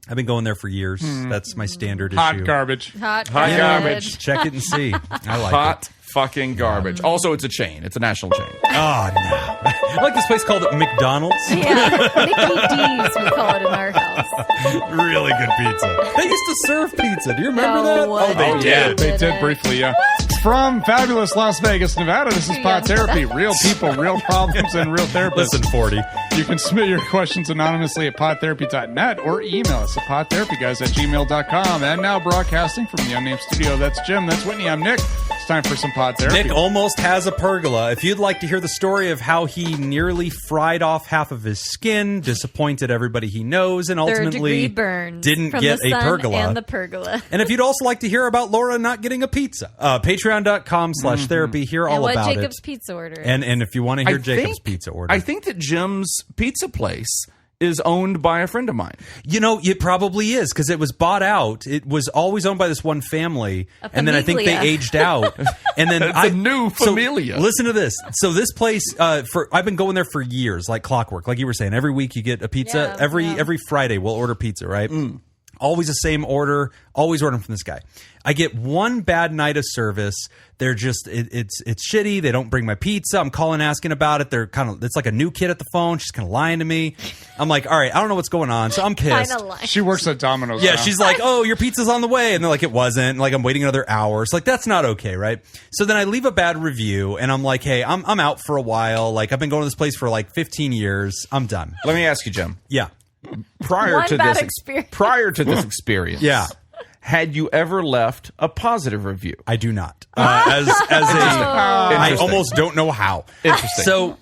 I've been going there for years. That's my standard Hot issue. garbage. Hot garbage. Check it and see. I like Hot it. fucking garbage. Also, it's a chain. It's a national chain. Oh, no. I like this place called McDonald's. Yeah, Mickey D's, we call it in our house. Really good pizza. They used to serve pizza. Do you remember that? what? Oh, they did. They did briefly, yeah. From fabulous Las Vegas, Nevada, this is Pod Therapy. Real people, real problems, and real therapists. Listen, 40. You can submit your questions anonymously at podtherapy.net or email us at podtherapyguys@gmail.com. And now broadcasting from the unnamed studio, that's Jim, that's Whitney, I'm Nick. It's time for some Pod Therapy. Nick almost has a pergola. If you'd like to hear the story of how he nearly fried off half of his skin, disappointed everybody he knows, and ultimately Third-degree burns didn't from get the a sun pergola. and the pergola. And if you'd also like to hear about Laura not getting a pizza, patreon.com/therapy. Hear all And what about Jacob's it. Pizza order. And if you want to hear I Jacob's think- pizza order. I think that Jim's pizza place is owned by a friend of mine. You know, it probably is because it was bought out. It was always owned by this one family, and then I think they familia. aged out. And then It's a new familia. So, listen to this. So this place, I've been going there for years, like clockwork. Like you were saying, every week you get a pizza. Yeah, Every Friday we'll order pizza, right? Always the same order. Always ordering from this guy. I get one bad night of service. They're just it's shitty. They don't bring my pizza. I'm calling asking about it. They're it's like a new kid at the phone. She's kind of lying to me. I'm like, all right, I don't know what's going on. So I'm pissed. Kinda like. She works at Domino's Yeah, now. she's like, oh, your pizza's on the way. And they're like, it wasn't. Like, I'm waiting another hour. It's like, that's not okay, right? So then I leave a bad review, and I'm like, hey, I'm out for a while. Like, I've been going to this place for like 15 years. I'm done. Let me ask you, Jim. Yeah. Prior One to bad this experience. prior to this experience, Yeah. had you ever left a positive review? I do not. I Interesting. almost don't know how. Interesting. So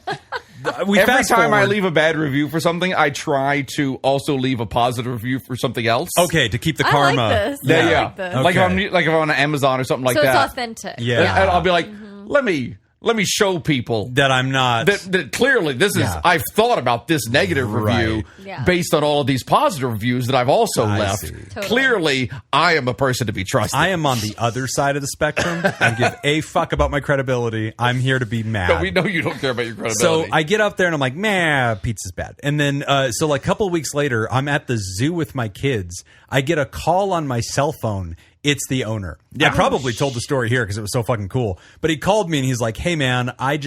we Every fast time I forward. leave a bad review for something, I try to also leave a positive review for something else. Okay, to keep the I karma. like this. Yeah, I yeah. like this. Like, Okay. if I'm on Amazon or something like So that. it's authentic. Yeah. And I'll be like, let me show people That I'm not. that clearly this is Yeah. I've thought about this negative review Right. Yeah. based on all of these positive reviews that I've also I left. see. Totally. Clearly, I am a person to be trusted. I am on the other side of the spectrum. I give a fuck about my credibility. I'm here to be mad. But we know you don't care about your So credibility. I get up there and I'm like, man, pizza's bad. And then, so like a couple of weeks later, I'm at the zoo with my kids. I get a call on my cell phone. It's the owner. I probably told the story here because it was so fucking cool. But he called me and he's like, hey man, I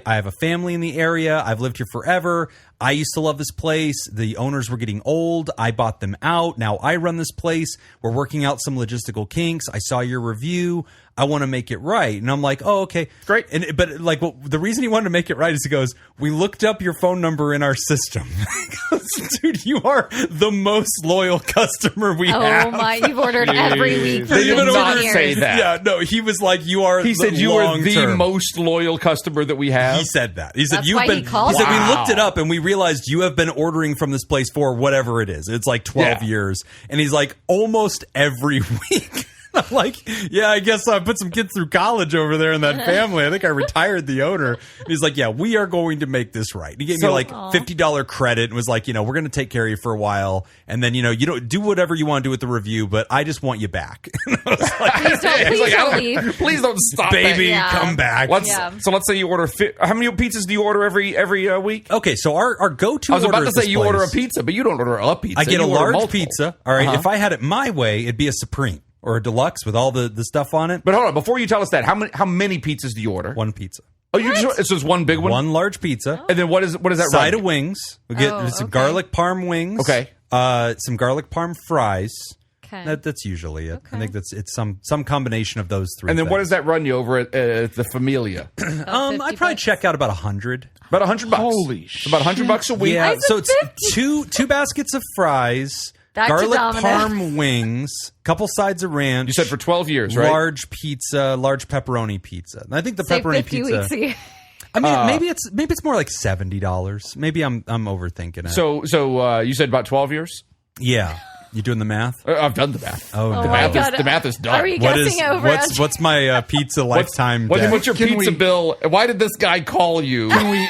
have a family in the area. I've lived here forever. I used to love this place. The owners were getting old. I bought them out. Now I run this place. We're working out some logistical kinks. I saw your review. I want to make it right. And I'm like, oh, okay, great. But like, the reason he wanted to make it right is he goes, we looked up your phone number in our system. He goes, dude, you are the most loyal customer we have. Oh my! You've ordered every week. For They did 15 not years. say that. Yeah, no, he was like, you are. he said you are the long-term." most loyal customer that we have. He said that. He said That's you've why been. he called said Wow. we looked it up and we realized you have been ordering from this place for whatever it is. It's like 12 Yeah. years, and he's like almost every week. I'm like, yeah, I guess I put some kids through college over there in that family. I think I retired the owner. And he's like, yeah, we are going to make this right. He gave me like $50 credit and was like, we're going to take care of you for a while. And then, you don't do whatever you want to do with the review, but I just want you back. And I was like, Please don't leave. Please don't stop baby, Yeah. come back. So let's say you order. How many pizzas do you order every week? Okay, so our go-to I was order about to at say this you order a place- pizza, but you don't order a pizza. I get You a order large multiple. pizza. All right. Uh-huh. If I had it my way, it'd be a Supreme or a deluxe with all the stuff on it. But hold on, before you tell us that, how many pizzas do you order? One pizza. Oh, you just it's one big one. One large pizza. And then what is that? Side run? of wings. We get some garlic parm wings. Okay. Some garlic parm fries. Okay. That's usually it. I think it's some combination of those three. And then what does things. that run you over at the Familia? I'd probably check out about 100. About $100. Holy shit! About $100 a week. Yeah, Why is so it it's two baskets of fries, Back to garlic Domino's. parm wings, couple sides of ranch. You said for 12 years, right? Large pizza, large pepperoni pizza. And I think the Say pepperoni 50 pizza. weeks a year. I mean, maybe it's more like $70. Maybe I'm overthinking it. So you said about 12 years? Yeah, you doing the math? I've done the math. Oh, Oh the my math. God. The math is done. Are we What guessing is over? what's my pizza lifetime? debt? What's your Can pizza we- bill? Why did this guy call you? Can we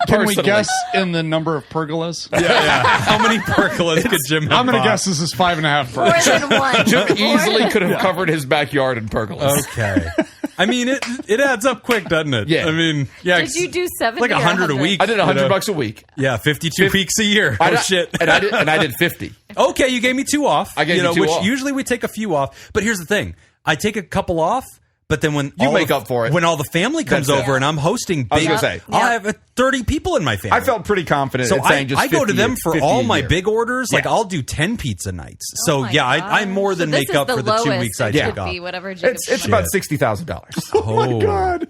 Personally. guess in the number of pergolas? Yeah. How many pergolas could Jim have I'm going to bought? guess this is 5.5 More pergolas. than one. Jim easily could have covered his backyard in pergolas. Okay. I mean, it adds up quick, doesn't it? Yeah. I mean, yeah. Did you do 70 like or 100 a week? I did $100 a week. Yeah, 52 weeks a year. Shit. And I did 50. Okay, you gave me 2 off. I gave you 2 which off. Usually we take a few off. But here's the thing. I take a couple off, but then when You make up for it. When all the family comes That's it. over and I'm hosting I was big, gonna say. I have 30 people in my family. I felt pretty confident so in saying just I go to 50 them for 50 all a my year. big orders. Like Yeah. I'll do 10 pizza nights. So my yeah, I gosh. more than So this make is up for the 2 lowest weeks I it take should off. be, whatever Jacob It's about $60,000. Oh my God.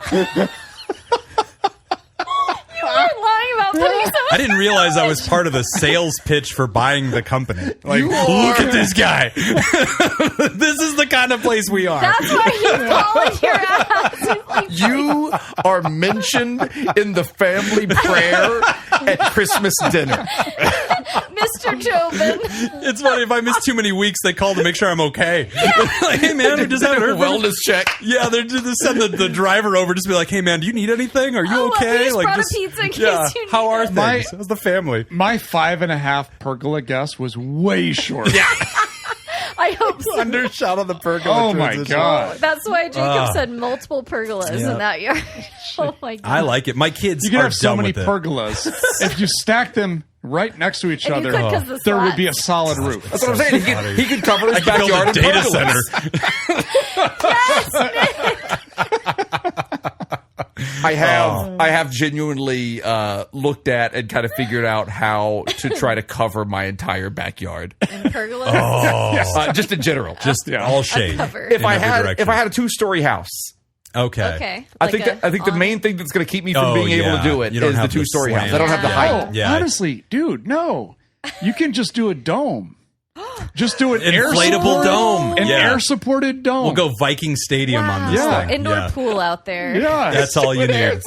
You weren't lying about putting so I didn't realize I was part of the sales pitch for buying the company. Like, look at this guy. This is the kind of place we are. That's why he's calling your ass. He's like, You are mentioned in the family prayer at Christmas dinner. Mr. Jobin. It's funny, if I miss too many weeks, they call to make sure I'm okay. Like, hey, man, we just haven't heard from you. Wellness check. Yeah, they're just send the driver over, just be like, hey, man, do you need anything? Are you Oh, well, okay? we just like, brought a pizza in case you how need are it. things? How's the family? My 5.5 pergola guess was way short. Yeah. I hope so. Undershot on the pergola. Oh my transition. God. That's why Jacob said multiple pergolas Yeah. in that yard. Oh my God. I like it. My kids You can are have so done many with it. pergolas. If you stack them right next to each And you other, could 'cause the there would be a slats. solid roof. That's what I'm saying. He could cover his I could build backyard a in data pergolas. center. I have genuinely looked at and kind of figured out how to try to cover my entire backyard, And pergolas. just in general. Just all shade. cover. if in I every had direction. a 2-story house, Okay. Okay. I think the main thing that's going to keep me from being able to do it You don't is the have the 2-story house. slant. I don't have the Yeah. height. Yeah. Honestly, dude, no. You can just do a dome. Just do an Inflatable dome. An Yeah. air-supported dome. We'll go Viking Stadium on this Yeah. thing. Indoor Yeah. pool out there. Yeah. That's all you need.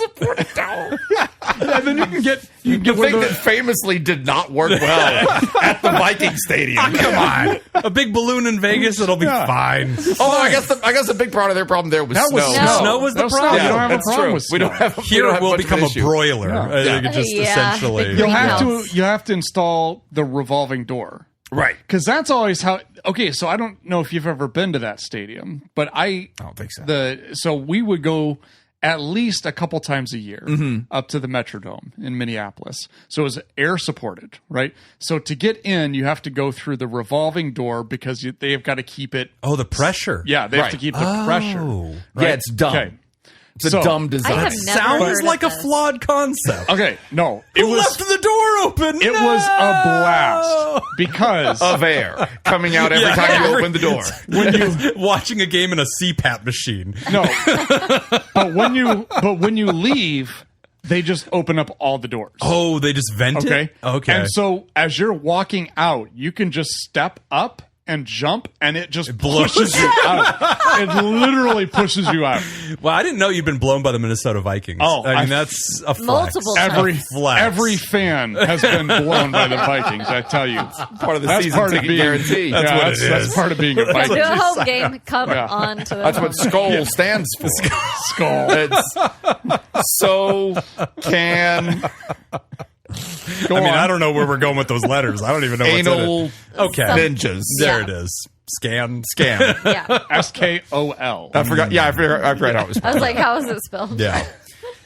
And then you can get The where thing that famously did not work well at the Viking Stadium. Come on. A big balloon in Vegas, it'll be Yeah. fine. Although I guess the big part of their problem there was that was snow. snow. Snow was the That problem. You don't have a That's problem true. with We snow. don't have Here we it will don't have much of become an a issue. broiler. Yeah. I think it just Yeah. essentially. Big You'll have greenhouse. to install the revolving door. Right. Because that's always how. Okay, so I don't know if you've ever been to that stadium, but I don't think so. So we would go at least a couple times a year up to the Metrodome in Minneapolis. So it was air supported, right? So to get in, you have to go through the revolving door because they've got to keep it. Oh, the pressure. Yeah, they have to Right. keep the pressure. Oh. Yeah, it's dumb. Okay. It's a So- dumb I design. have never Sounds heard like a of this. flawed concept. Okay, no, it Who was left the door open? it was a blast because of air coming out every Yeah. time you open the door. when you watching a game in a CPAP machine. no, but when you leave, they just open up all the doors. Oh, they just vent Okay. it? Okay. And so as you're walking out, you can just step up and jump, and it just pushes you out. It literally pushes you out. Well, I didn't know you'd been blown by the Minnesota Vikings. Oh, I mean, I- that's a flex. Multiple times. Every fan has been blown by the Vikings. I tell you, Part of the that's season part of ticket being guarantee. That's what it is. That's part of being a To Viking. a home game, come Yeah. on to the That's home what Skull stands for. Skull. It's so can Go I mean, on. I don't know where we're going with those letters. I don't even know what's in anal it. Okay. ninjas. There Yeah. it is. Scan. Yeah. SKOL. I forgot. Yeah, I forgot how it was. I was like, how is it spelled? Yeah.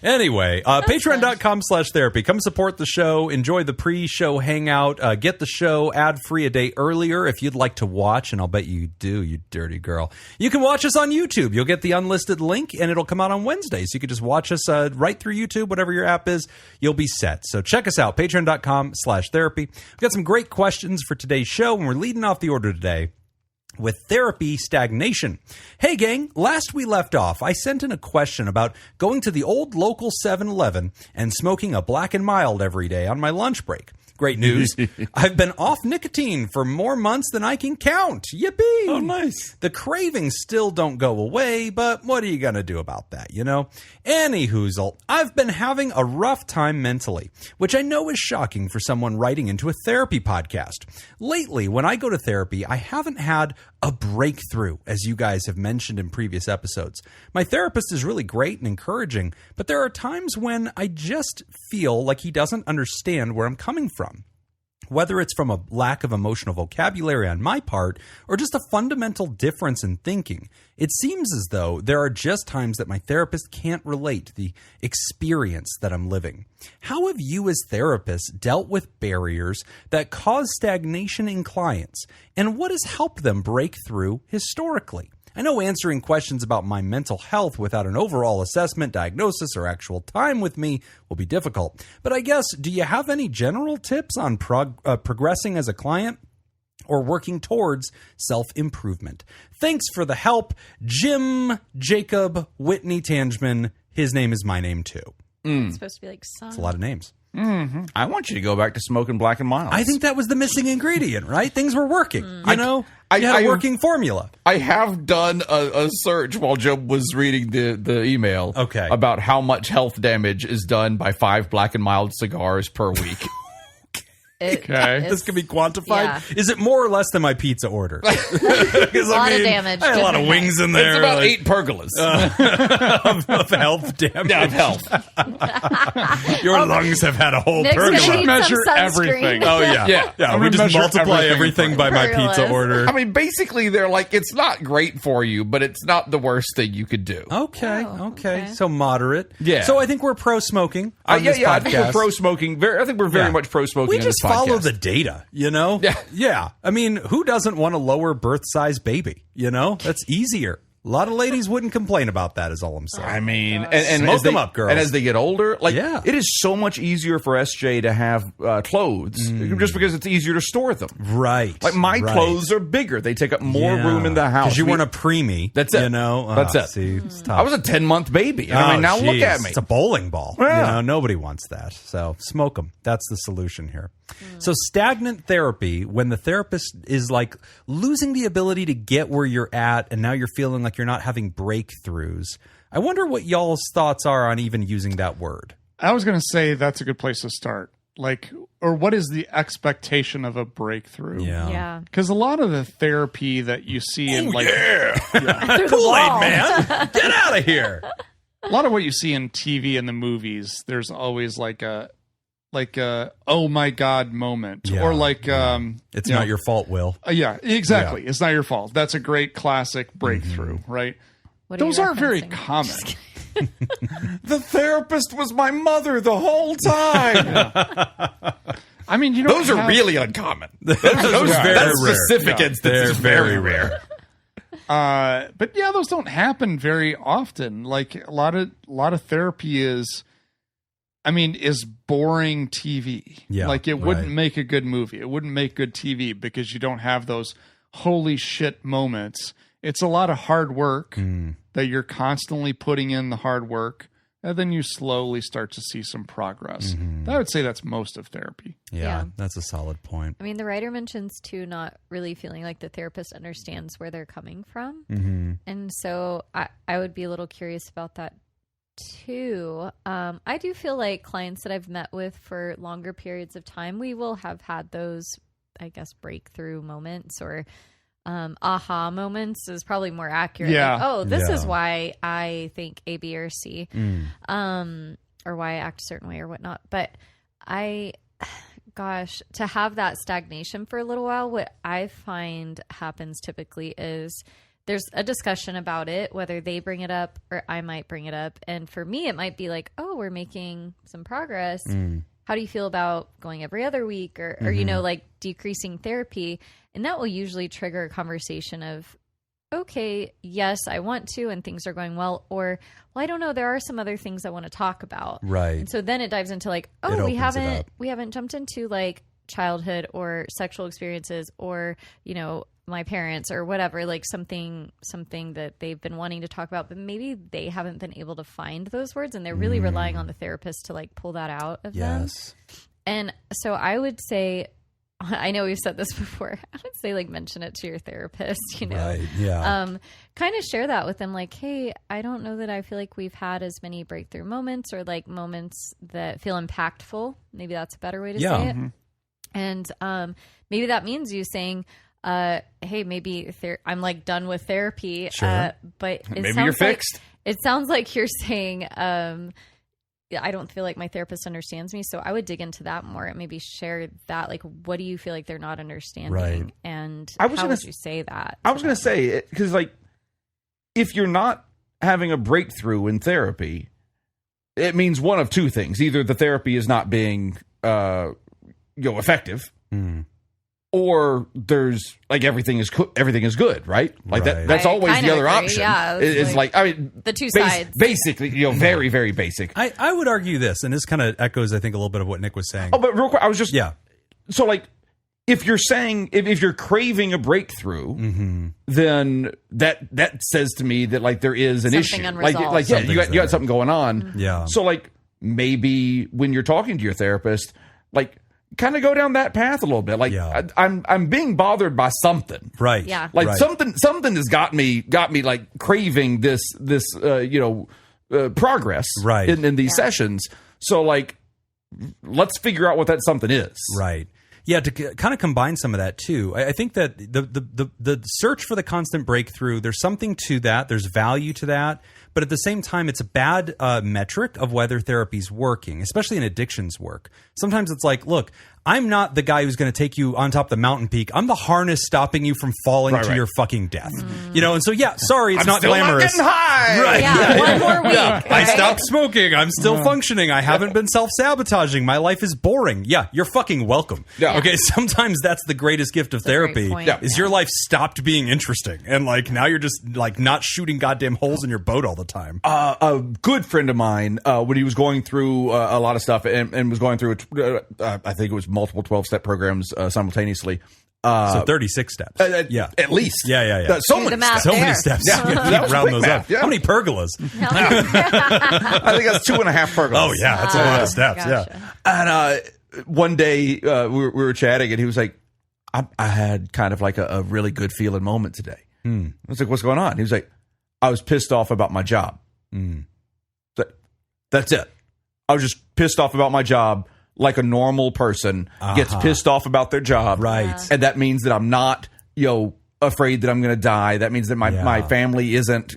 Anyway, patreon.com/therapy. Come support the show. Enjoy the pre-show hangout. Get the show ad-free a day earlier if you'd like to watch, and I'll bet you do, you dirty girl. You can watch us on YouTube. You'll get the unlisted link, and it'll come out on Wednesday. So you can just watch us right through YouTube, whatever your app is. You'll be set. So check us out, patreon.com/therapy. We've got some great questions for today's show, and we're leading off the order today with therapy stagnation. Hey gang, last we left off, I sent in a question about going to the old local 7-Eleven and smoking a Black and Mild every day on my lunch break. Great news. I've been off nicotine for more months than I can count. Yippee! Oh, nice. The cravings still don't go away, but what are you going to do about that, you know? Anyhoozle, I've been having a rough time mentally, which I know is shocking for someone writing into a therapy podcast. Lately, when I go to therapy, I haven't had a breakthrough, as you guys have mentioned in previous episodes. My therapist is really great and encouraging, but there are times when I just feel like he doesn't understand where I'm coming from. Whether it's from a lack of emotional vocabulary on my part or just a fundamental difference in thinking, it seems as though there are just times that my therapist can't relate to the experience that I'm living. How have you as therapists dealt with barriers that cause stagnation in clients, and what has helped them break through historically? I know answering questions about my mental health without an overall assessment, diagnosis, or actual time with me will be difficult. But I guess, do you have any general tips on progressing as a client or working towards self-improvement? Thanks for the help, Jim Jacob Whitney Tangeman. His name is my name, too. It's supposed to be like son. It's a lot of names. Mm-hmm. I want you to go back to smoking Black and Milds. I think that was the missing ingredient, right? Things were working. You had a working formula. I have done a search while Joe was reading the email about how much health damage is done by 5 Black and Mild cigars per week. This can be quantified. Yeah. Is it more or less than my pizza order? Because a lot of damage. I had a lot of wings in there. It's about 8 pergolas of health damage. Yeah, of health. Your lungs have had a whole pergola. You should measure everything. Oh yeah. We just multiply everything by my pizza order. I mean, basically, they're like, it's not great for you, but it's not the worst thing you could do. Okay. So moderate. Yeah. So I think we're pro smoking. I think we're pro smoking. I think we're very much pro smoking. We just follow the data, you know? Yeah. I mean, who doesn't want a lower birth size baby? You know? That's easier. A lot of ladies wouldn't complain about that, is all I'm saying. I mean, and smoke them up, girls. And as they get older, it is so much easier for SJ to have clothes just because it's easier to store them. Right. Like my clothes are bigger; they take up more room in the house. Because you weren't a preemie. That's it. You know, that's it. See, it's tough. I was a 10-month baby. I mean, now look at me. It's a bowling ball. Yeah. You know, nobody wants that. So smoke them. That's the solution here. So stagnant therapy, when the therapist is like losing the ability to get where you're at, and now you're feeling like you're not having breakthroughs. I wonder what y'all's thoughts are on even using that word. I was going to say that's a good place to start. Like, or what is the expectation of a breakthrough? Yeah. Because a lot of the therapy that you see in Kool-Aid, man. Get out of here. A lot of what you see in TV and the movies, there's always like a oh my god moment, or it's not your fault, Will. Exactly. It's not your fault. That's a great classic breakthrough, right? Those aren't very common. The therapist was my mother the whole time. I mean, you know, those are really uncommon. Those very rare. Specific instances, very rare. But yeah, those don't happen very often. Like a lot of therapy is boring TV. Yeah, like it wouldn't make a good movie. It wouldn't make good TV because you don't have those holy shit moments. It's a lot of hard work that you're constantly putting in the hard work, and then you slowly start to see some progress. I would say that's most of therapy. Yeah, that's a solid point. I mean, the writer mentions too, not really feeling like the therapist understands where they're coming from. And so I would be a little curious about that too. I do feel like clients that I've met with for longer periods of time, we will have had those, I guess, breakthrough moments or aha moments is probably more accurate. Yeah. Like, this is why I think A, B, or C, or why I act a certain way or whatnot. But to have that stagnation for a little while, what I find happens typically is there's a discussion about it, whether they bring it up or I might bring it up. And for me, it might be like, oh, we're making some progress. How do you feel about going every other week or like decreasing therapy? And that will usually trigger a conversation of, okay, yes, I want to, and things are going well. Or, well, I don't know, there are some other things I want to talk about. Right. And so then it dives into like, oh, we haven't jumped into like childhood or sexual experiences or, my parents or whatever, like something that they've been wanting to talk about, but maybe they haven't been able to find those words and they're really relying on the therapist to like pull that out of them. And so I would say, I know we've said this before, I would say like mention it to your therapist, Right, yeah. Kind of share that with them like, hey, I don't know that I feel like we've had as many breakthrough moments or like moments that feel impactful. Maybe that's a better way to say it. And maybe that means you saying, hey, maybe I'm like done with therapy, sure. But maybe you're fixed. It sounds like you're saying, I don't feel like my therapist understands me. So I would dig into that more and maybe share that. Like, what do you feel like they're not understanding? Right. And I was how gonna would you say that? I was going to say, because like, if you're not having a breakthrough in therapy, it means one of two things: either the therapy is not being, effective, or there's like everything is good, right? Like Right. that's I always the kinda other agree, option. yeah. It's like, I mean, the two sides. basically, very, very basic. I would argue this, and this kind of echoes, I think, a little bit of what Nick was saying. Oh, but real quick, I was just Yeah. So like, if you're saying if you're craving a breakthrough, then that says to me that like there is an Something issue. unresolved. Like you Something's got there. something going on. Yeah. So like maybe when you're talking to your therapist, like kind of go down that path a little bit. Like Yeah. I'm being bothered by something. Right. Yeah. Like Right. something has got me like craving this progress Right. in these sessions. So like let's figure out what that something is. Right. Yeah, to kind of combine some of that too. I think that the search for the constant breakthrough, there's something to that. There's value to that. But at the same time, it's a bad metric of whether therapy's working, especially in addictions work. Sometimes it's like, look, I'm not the guy who's going to take you on top of the mountain peak. I'm the harness stopping you from falling to your fucking death. And so, yeah, sorry, it's not still glamorous. Not getting high. Right. Yeah, one more week. Yeah. I okay? stopped smoking. I'm still functioning. I haven't been self-sabotaging. My life is boring. Yeah, you're fucking welcome. Yeah. Okay, sometimes that's the greatest gift of That's a great therapy point. is your life stopped being interesting. And like now you're just like not shooting goddamn holes in your boat all the time. A good friend of mine, when he was going through a lot of stuff and was going through, I think it was multiple 12-step programs simultaneously. So 36 steps. Yeah. At least. Yeah. So Do the many math steps. So many there. steps. Yeah. You That keep was rounding quick those math, up. yeah. How many pergolas? I think that's 2.5 pergolas. Oh, yeah. That's a lot of steps. Gotcha. Yeah. And one day we were chatting, and he was like, I had kind of like a really good feeling moment today. I was like, what's going on? He was like, I was pissed off about my job. That's it. I was just pissed off about my job like a normal person gets pissed off about their job. Right. Yeah. And that means that I'm not, afraid that I'm going to die. That means that my family isn't,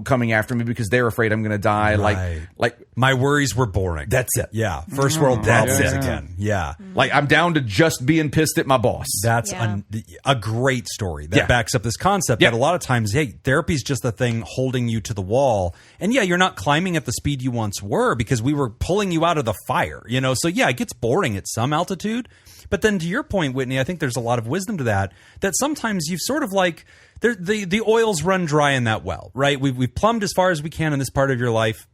coming after me because they're afraid I'm going to die. Right. Like My worries were boring. that's it. Yeah. First world problems That's it. again. Yeah. Like I'm down to just being pissed at my boss. That's Yeah. a great story that backs up this concept that a lot of times, hey, therapy's just a thing holding you to the wall. And yeah, you're not climbing at the speed you once were because we were pulling you out of the fire, So yeah, it gets boring at some altitude. But then to your point, Whitney, I think there's a lot of wisdom to that sometimes you've sort of like the oils run dry in that well, right? We've plumbed as far as we can in this part of your life.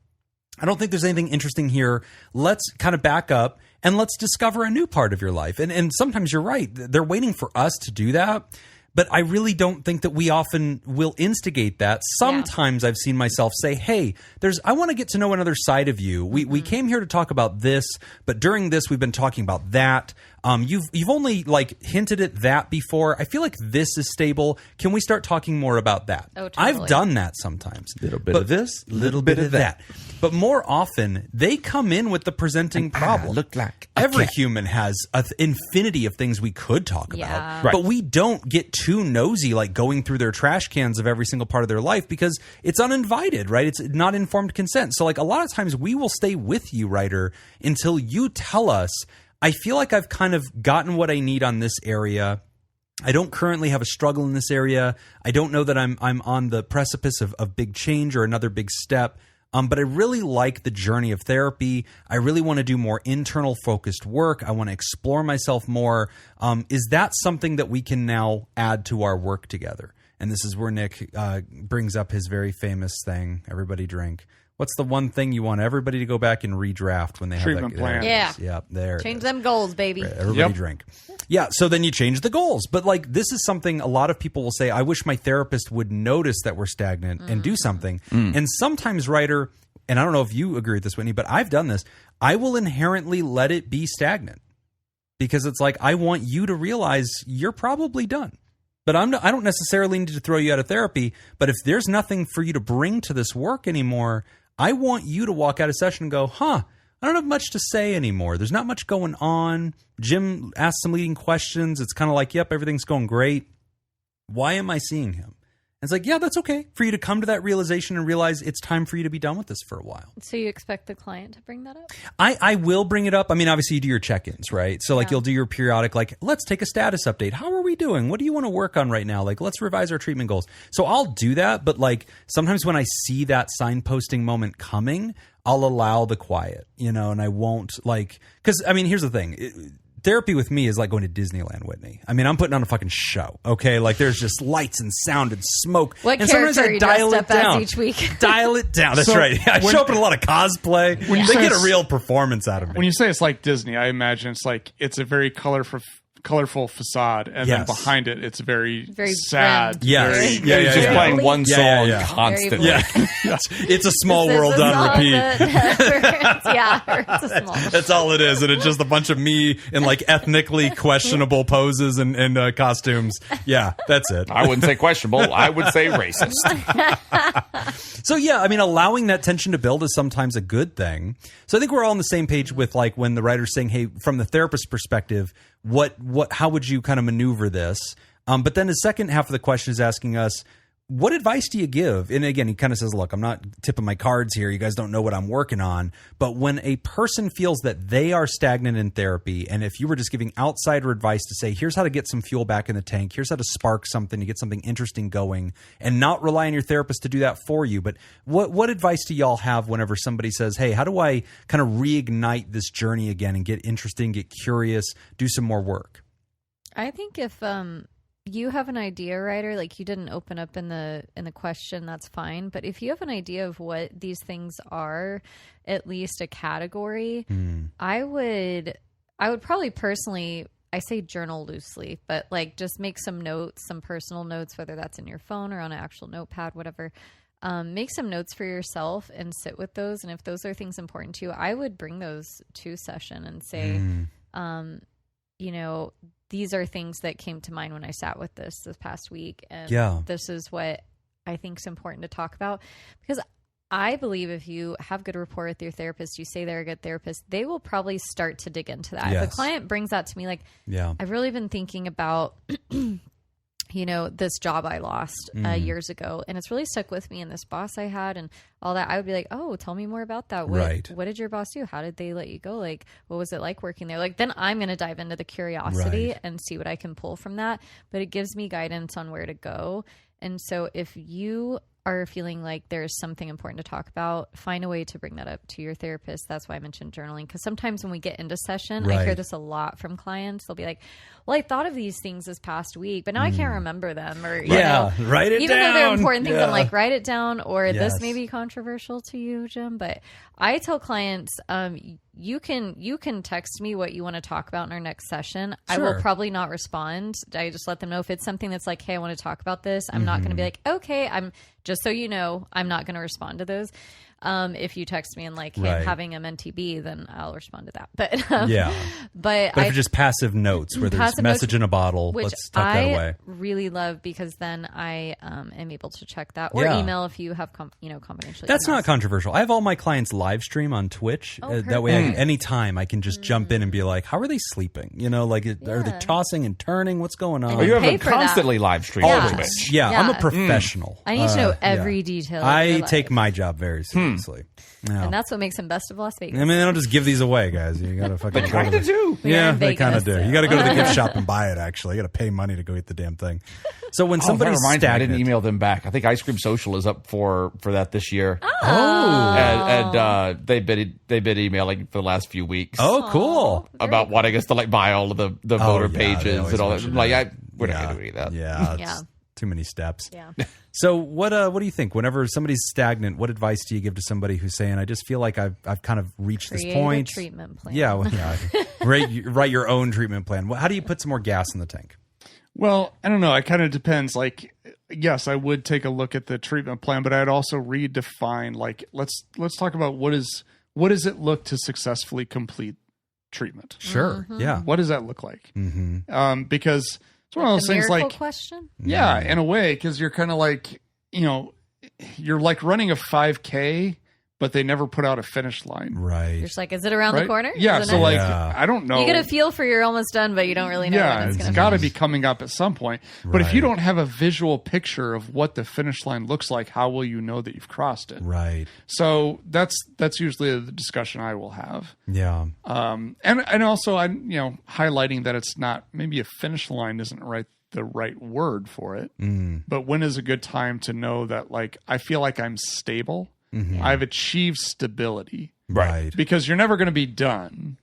I don't think there's anything interesting here. Let's kind of back up and let's discover a new part of your life. And sometimes you're right. They're waiting for us to do that. But I really don't think that we often will instigate that. Sometimes I've seen myself say, hey, I want to get to know another side of you. We came here to talk about this, but during this, we've been talking about that. You've only like hinted at that before. I feel like this is stable. Can we start talking more about that? Oh, totally. I've done that sometimes. Little bit of this, Little bit of that. But more often, they come in with the presenting problem. look like a Every cat. human has an infinity of things we could talk Yeah. about. Right. But we don't get too nosy, like going through their trash cans of every single part of their life because it's uninvited, right? It's not informed consent. So like a lot of times we will stay with you, writer, until you tell us, I feel like I've kind of gotten what I need on this area. I don't currently have a struggle in this area. I don't know that I'm on the precipice of big change or another big step. But I really like the journey of therapy. I really want to do more internal focused work. I want to explore myself more. Is that something that we can now add to our work together? And this is where Nick brings up his very famous thing. Everybody drink. What's the one thing you want everybody to go back and redraft when they Treatment have that? plan. There it is. Yeah. Yep. There. it Change is. them goals, baby. Everybody Yep. drink. Yeah, so then you change the goals. But like this is something a lot of people will say, I wish my therapist would notice that we're stagnant and do something. And sometimes, writer, and I don't know if you agree with this, Whitney, but I've done this. I will inherently let it be stagnant because it's like I want you to realize you're probably done. But I don't necessarily need to throw you out of therapy. But if there's nothing for you to bring to this work anymore, I want you to walk out of session and go, I don't have much to say anymore. There's not much going on. Jim asked some leading questions. It's kind of like, yep, everything's going great. Why am I seeing him? it's like, yeah, that's okay for you to come to that realization and realize it's time for you to be done with this for a while. So you expect the client to bring that up? I will bring it up. I mean, obviously you do your check-ins, right? So like you'll do your periodic, like, let's take a status update. How are we doing? What do you want to work on right now? Like, let's revise our treatment goals. So I'll do that. But like sometimes when I see that signposting moment coming, I'll allow the quiet, and I won't because I mean, here's the thing. Therapy with me is like going to Disneyland, Whitney. I mean, I'm putting on a fucking show, okay? Like, there's just lights and sound and smoke. What and character sometimes I are you dial dressed it up down. as each week? Dial it down. That's So right. I show up in a lot of cosplay. They get a real performance out of me. When you say it's like Disney, I imagine it's a very colorful facade, and then behind it, it's very sad. grim. Yes. Very- Yeah, He's just yeah. playing one song Yeah. constantly. Very Yeah. It's a small This is world a on song repeat. it's a small. That's all it is. And it's just a bunch of me in like ethnically questionable poses and costumes. Yeah, that's it. I wouldn't say questionable. I would say racist. So yeah, I mean, allowing that tension to build is sometimes a good thing. So I think we're all on the same page with like when the writer's saying, hey, from the therapist's perspective, how would you kind of maneuver this? But then the second half of the question is asking us, what advice do you give? And again, he kind of says, look, I'm not tipping my cards here. You guys don't know what I'm working on. But when a person feels that they are stagnant in therapy, and if you were just giving outsider advice to say, here's how to get some fuel back in the tank, here's how to spark something to get something interesting going, and not rely on your therapist to do that for you. But what advice do y'all have whenever somebody says, hey, how do I kind of reignite this journey again and get interesting, get curious, do some more work? I think if you have an idea, writer, like you didn't open up in the question, that's fine. But if you have an idea of what these things are, at least a category, I would probably personally, I say journal loosely, but like just make some notes, some personal notes, whether that's in your phone or on an actual notepad, whatever. Make some notes for yourself and sit with those. And if those are things important to you, I would bring those to session and say, these are things that came to mind when I sat with this past week. And this is what I think is important to talk about. Because I believe if you have good rapport with your therapist, you say they're a good therapist, they will probably start to dig into that. Yes. If a client brings that to me, like, I've really been thinking about, this job I lost years ago, and it's really stuck with me, and this boss I had and all that, I would be like, oh, tell me more about that. What did your boss do? How did they let you go? Like, what was it like working there? Like, then I'm going to dive into the curiosity and see what I can pull from that. But it gives me guidance on where to go. And so if you are feeling like there's something important to talk about, find a way to bring that up to your therapist. That's why I mentioned journaling, because sometimes when we get into session, I hear this a lot from clients. They'll be like, well, I thought of these things this past week, but now I can't remember them. Or write it even down. Though they're important things, I'm like, write it down. Or this may be controversial to you, Jim, but I tell clients, you can text me what you want to talk about in our next session. I will probably not respond. I just let them know if it's something that's like, hey, I want to talk about this. I'm not going to be like, okay, just so you know, I'm not going to respond to those. If you text me and like, hey, I'm having a mentee B, then I'll respond to that. But but if it's just passive notes where there's message in a bottle, which let's tuck that away. Really love, because then I am able to check that, or email if you have confidential. That's emails. not controversial. I have all my clients live stream on Twitch. That way, anytime I can just jump in and be like, "How are they sleeping? Are they tossing and turning? What's going on?" Oh, you have them constantly live stream on Twitch. Yeah, I'm a professional. I need to know every detail. I take my job very seriously. And that's what makes them best of Las Vegas. I mean, they don't just give these away, guys. You gotta fucking. They kind of do. Yeah, they kind of do. You got to go to the gift shop and buy it. Actually, you got to pay money to go get the damn thing. So when somebody's stagnant, I didn't stagnant, email them back. I think Ice Cream Social is up for that this year. And they've been emailing for the last few weeks. Oh, cool. About wanting us to like buy all of the voter pages and all that. Like, we're not going to do any of that. Yeah. Too many steps. Yeah. So what do you think? Whenever somebody's stagnant, what advice do you give to somebody who's saying, I just feel like I've kind of reached this point? A treatment plan. Yeah. Write your own treatment plan. How do you put some more gas in the tank? Well, I don't know. It kind of depends. Like, yes, I would take a look at the treatment plan, but I'd also redefine, like, let's talk about what does it look to successfully complete treatment? Sure. Yeah. What does that look like? Because it's one of those things, like, question? Yeah, in a way, because you're kind of like, you're like running a 5K, but they never put out a finish line. Right. You're just like, is it around Right? the corner? Yeah. Is it So next? like, I don't know. You get a feel for you're almost done, but you don't really know when Yeah, it's going it's to got to finish. be coming up at some point. But if you Right. don't have a visual picture of what the finish line looks like, how will you know that you've crossed it? Right. So that's usually the discussion I will have. Yeah. And also I'm highlighting that it's not, maybe a finish line isn't the right word for it. But when is a good time to know that, like, I feel like I'm stable? I've achieved stability. Right. Because you're never going to be done.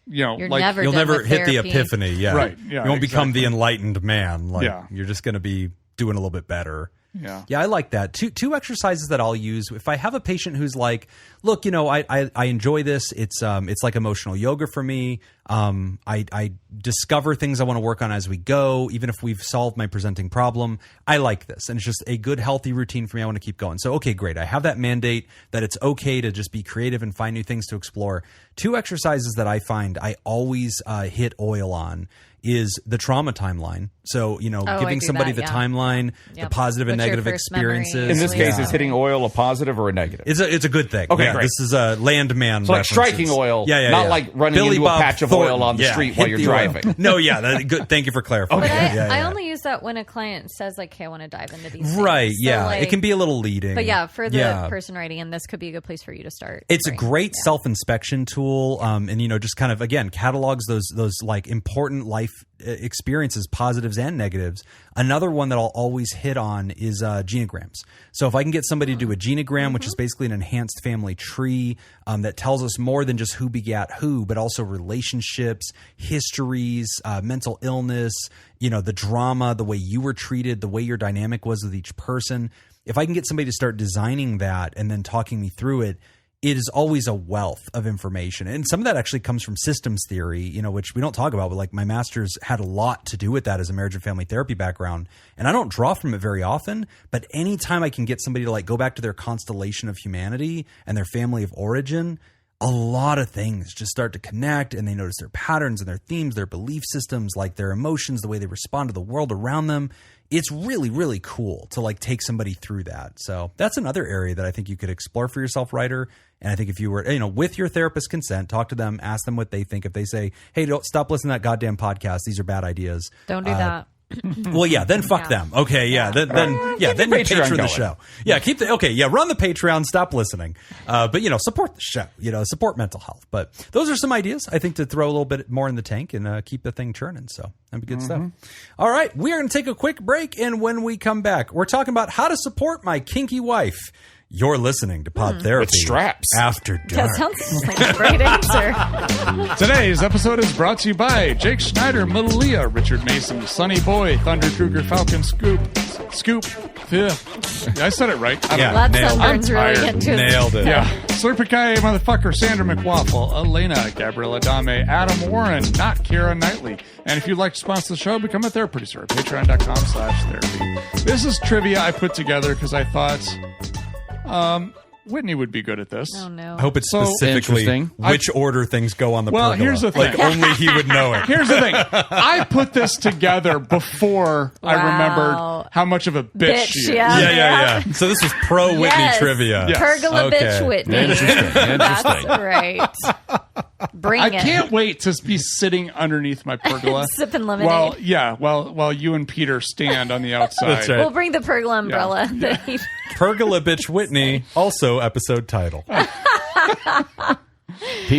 You're like never You'll done never with hit the therapy. epiphany. Yeah. Right, yeah, You won't become the exactly. enlightened man. Like, Yeah. you're just going to be doing a little bit better. Yeah. Yeah, I like that. Two exercises that I'll use if I have a patient who's like, look, I enjoy this. It's like emotional yoga for me. I discover things I want to work on as we go, even if we've solved my presenting problem. I like this, and it's just a good, healthy routine for me. I want to keep going. So, okay, great. I have that mandate that it's okay to just be creative and find new things to explore. Two exercises that I find I always hit oil on is the trauma timeline. So, I giving do somebody that, the yeah. timeline, the Yep. positive and What's your negative first memory? experiences. In this case, Yeah. is hitting oil a positive or a negative? It's a good thing. Okay, Yeah, great. this is a landman. So like references. striking oil, yeah, not like running Billy into Bob a patch of Thornton. oil on the Yeah, street hit while you're the oil. driving. No, yeah, good. Thank you for clarifying. But Yeah, I only use that when a client says, like, hey, I want to dive into these things. right. So, Yeah, like, it can be a little leading. But yeah, for the Yeah. person writing, and this could be a good place for you to start. It's a Right. great Yeah. self-inspection tool, and just kind of again catalogs those like important life experiences, positives and negatives. Another one that I'll always hit on is genograms. So if I can get somebody to do a genogram, which is basically an enhanced family tree that tells us more than just who begat who, but also relationships, histories, mental illness, the drama, the way you were treated, the way your dynamic was with each person. If I can get somebody to start designing that and then talking me through it, it is always a wealth of information. And some of that actually comes from systems theory, which we don't talk about, but like my master's had a lot to do with that as a marriage and family therapy background. And I don't draw from it very often, but anytime I can get somebody to like go back to their constellation of humanity and their family of origin, a lot of things just start to connect, and they notice their patterns and their themes, their belief systems, like their emotions, the way they respond to the world around them. It's really, really cool to like take somebody through that. So that's another area that I think you could explore for yourself, writer. And I think if you were, with your therapist's consent, talk to them, ask them what they think. If they say, hey, don't stop listening to that goddamn podcast, these are bad ideas. Don't do that. Well, yeah, then fuck them. Okay, yeah, then you Patreon patron the going. show. Yeah, run the Patreon, stop listening. But support the show. Support mental health. But those are some ideas I think to throw a little bit more in the tank and keep the thing churning. So that'd be good stuff. All right, we are going to take a quick break, and when we come back, we're talking about how to support my kinky wife. You're listening to Pod Therapy With straps. After That dark. sounds like a great answer. Today's episode is brought to you by Jake Schneider, Malia, Richard Mason, Sonny Boy, Thunder Kruger, Falcon, Scoop. Yeah, I said it right. I don't Yeah. know. That nailed sunburn's it. really I'm getting to his Nailed it. Yeah. Slurpee motherfucker, Sandra McWaffle, Elena, Gabriella Dame, Adam Warren, not Kira Knightley. And if you'd like to sponsor the show, become a therapy producer at patreon.com/therapy. This is trivia I put together because I thought Whitney would be good at this. Oh, no. I hope it's So specifically interesting. which order things go on the Well, pergola. here's the thing. Like only he would know it. Here's the thing. I put this together before I Wow. remembered how much of a bitch she is. yeah. Yeah. So this was pro Whitney Yes. trivia. Yeah. Pergola Okay. bitch Whitney. Interesting. That's right. Bring I it. can't wait to be sitting underneath my pergola. Sipping lemonade. While you and Peter stand on the outside. That's right. We'll bring the pergola umbrella. Pergola bitch Whitney, also episode title. PB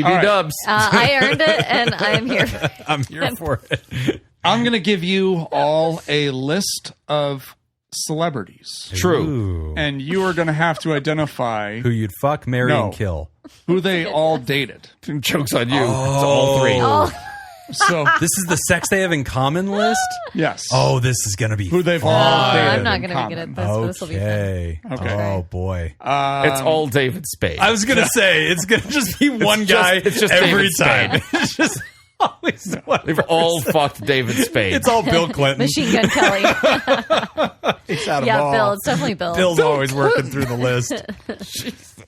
right. Dubs. I earned it, and I am here. I'm here for it. I'm going to give you all a list of celebrities. True. Ooh. And you are going to have to identify Who you'd fuck, marry, No. and kill. who they all dated. Joke's on you. It's all three. Oh, So, This is the sex they have in common list? yes. Oh, this is going to be Who they've all oh, dated. I'm not in going to be good common. at this. But this will be fun. Okay. Okay. Oh, boy. It's all David Spade. I was going to say, it's going to just be one guy it's just every David time. Spade. It's just always one They've all fucked David Spade. It's all Bill Clinton. Machine Gun Kelly. He's had 'em Yeah, all. Bill. It's definitely Bill. Bill's always working through the list.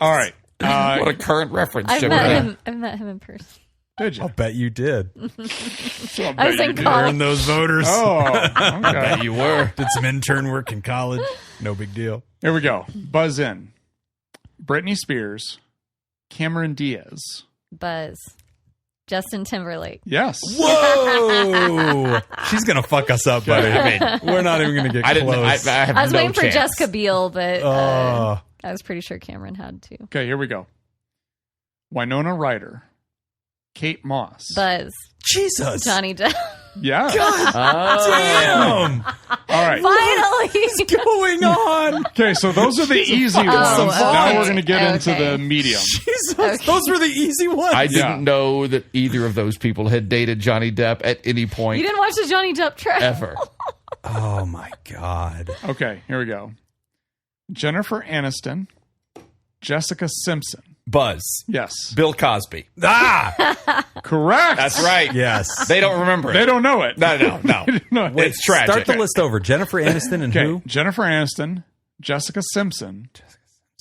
All right. what a current reference. I've Jim. met him in person. Did you? I'll bet you did. I was in Earn college. those voters. Oh, okay. You were. Did some intern work in college. No big deal. Here we go. Buzz in. Britney Spears, Cameron Diaz. Buzz. Justin Timberlake. Yes. Whoa! She's gonna fuck us up, buddy. We're not even gonna get close. I I was waiting for Jessica Biel, but Oh. I was pretty sure Cameron had to. Okay, here we go. Winona Ryder. Kate Moss. Buzz. Jesus. Johnny Depp. Yeah. Damn. All right. Finally. What's going on? Okay, so those are the easy ones. Oh, Now okay. we're going to get into Okay. the medium. Jesus. Okay. Those were the easy ones. I Yeah. didn't know that either of those people had dated Johnny Depp at any point You didn't watch the Johnny Depp trial? ever. Oh my God. Okay, here we go. Jennifer Aniston. Jessica Simpson. Buzz. Yes. Bill Cosby. Ah. Correct. That's right. Yes. They don't remember it. They don't know it. No. No. It's tragic. Start the list over. Jennifer Aniston and Okay, who? Jennifer Aniston, Jessica Simpson,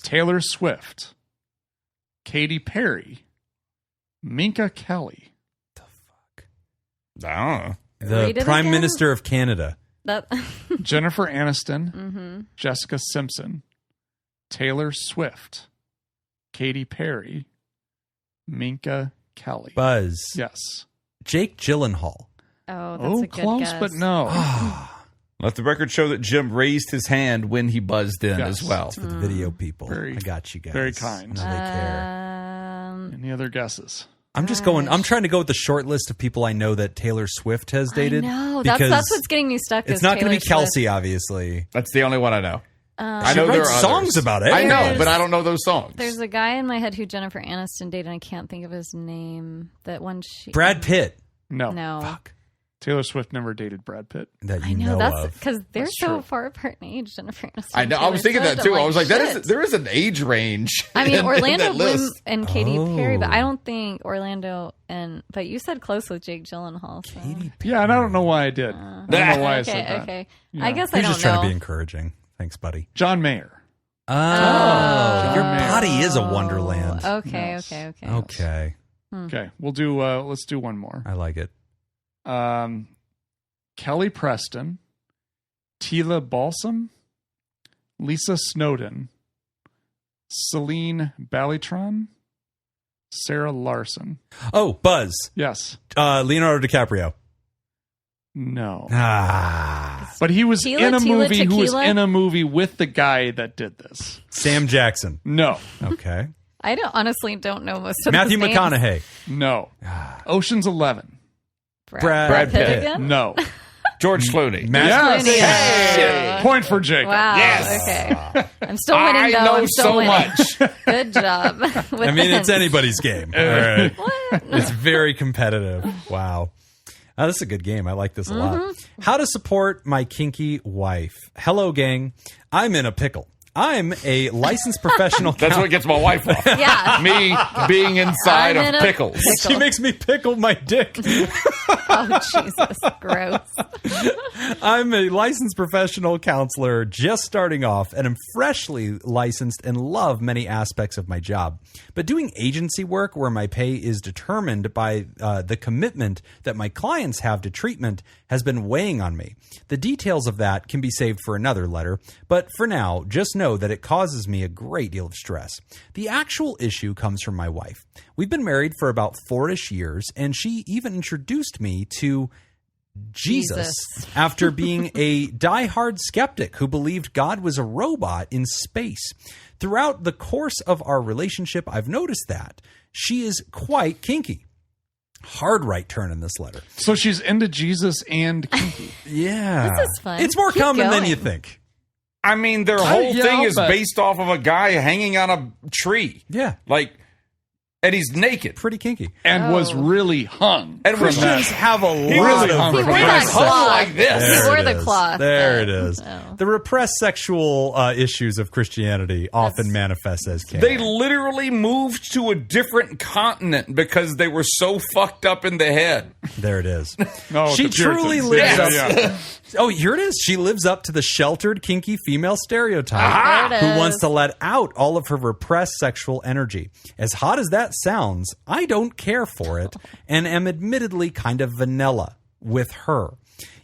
Taylor Swift, Katy Perry, Minka Kelly. I don't know. The Read it Prime again? Minister of Canada. That, Jennifer Aniston, mm-hmm. Jessica Simpson, Taylor Swift, Katy Perry, Minka Kelly. Buzz. Yes. Jake Gyllenhaal. Oh, that's Oh, a good close, guess. but no. Let the record show that Jim raised his hand when he buzzed in Yes. as well. For the video people. Very- I got you guys. very kind. I know they care. Any other guesses? I'm just going. I'm trying to go with the short list of people I know that Taylor Swift has dated. No, because that's what's getting me stuck. It's is not going to be Taylor Swift. Kelsey, obviously. That's the only one I know. I She know there writes are songs others. about it. I know, There's- but I don't know those songs. There's a guy in my head who Jennifer Aniston dated, and I can't think of his name. That one she. Brad Pitt. No. No. Fuck. Taylor Swift never dated Brad Pitt. That I you know, know that's of. because they're That's so true. far apart in age. Jennifer Aniston. I know. I was thinking that too. I was like, there is an age range. I mean, in Orlando that Bloom list. and Katy Perry, but Oh. I don't think Orlando and. But you said close with Jake Gyllenhaal. So. Yeah, and I don't know why I did. I don't know why I said that. Okay. Yeah. I guess I You're don't just trying know. to be encouraging. Thanks, buddy. John Mayer. Oh, your Mayer. body is a wonderland. Okay, Yes. okay. Okay, Okay, we'll do. Let's do one more. I like it. Kelly Preston, Tila Balsam, Lisa Snowden, Celine Balitron, Sarah Larson. Oh, Buzz. Yes. Leonardo DiCaprio. No. Ah, But he was Tila, in a Tila, movie. Who was Tequila? in a movie with the guy that did this? Sam Jackson. No. Okay. I honestly don't know most of Matthew those names. McConaughey. No. Ocean's 11. Brad Pitt Pitt. again? No. George Clooney. Matt- Yes. Clooney. Point for Jacob. Wow. Yes. Okay. I'm still winning, I though. know I'm still so winning. much. Good job. I mean, it's anybody's game. All right. What? It's very competitive. Wow. This is a good game. I like this a lot. How to support my kinky wife. Hello, gang. I'm in a pickle. I'm a licensed professional That's what gets my wife off. Yeah. Me being inside I'm in of a pickles. She makes me pickle my dick. Oh, Jesus. Gross. I'm a licensed professional counselor just starting off and am freshly licensed and love many aspects of my job. But doing agency work where my pay is determined by the commitment that my clients have to treatment has been weighing on me. The details of that can be saved for another letter, but for now, just know that it causes me a great deal of stress. The actual issue comes from my wife. We've been married for about 4-ish years, and she even introduced me to Jesus after being a diehard skeptic who believed God was a robot in space. Throughout the course of our relationship, I've noticed that she is quite kinky. Hard right turn in this letter. So she's into Jesus and kinky. Yeah. This is fun. It's more Keep common than going. you think. I mean, their whole yeah, thing is but- based off of a guy hanging on a tree. Yeah. Like, and he's naked. Pretty kinky. And was Oh. really hung. And from Christians that. have a He lot really of hung He from wore that. that hung cloth. like this. He There wore it the is. cloth. There it is. Oh. The repressed sexual issues of Christianity often manifest as chaos. They literally moved to a different continent because they were so fucked up in the head. There it is. No, She the truly Puritans. lives Yeah, up. yeah. Oh, here it is. She lives up to the sheltered, kinky female stereotype There it who is. wants to let out all of her repressed sexual energy. As hot as that sounds, I don't care for it and am admittedly kind of vanilla with her.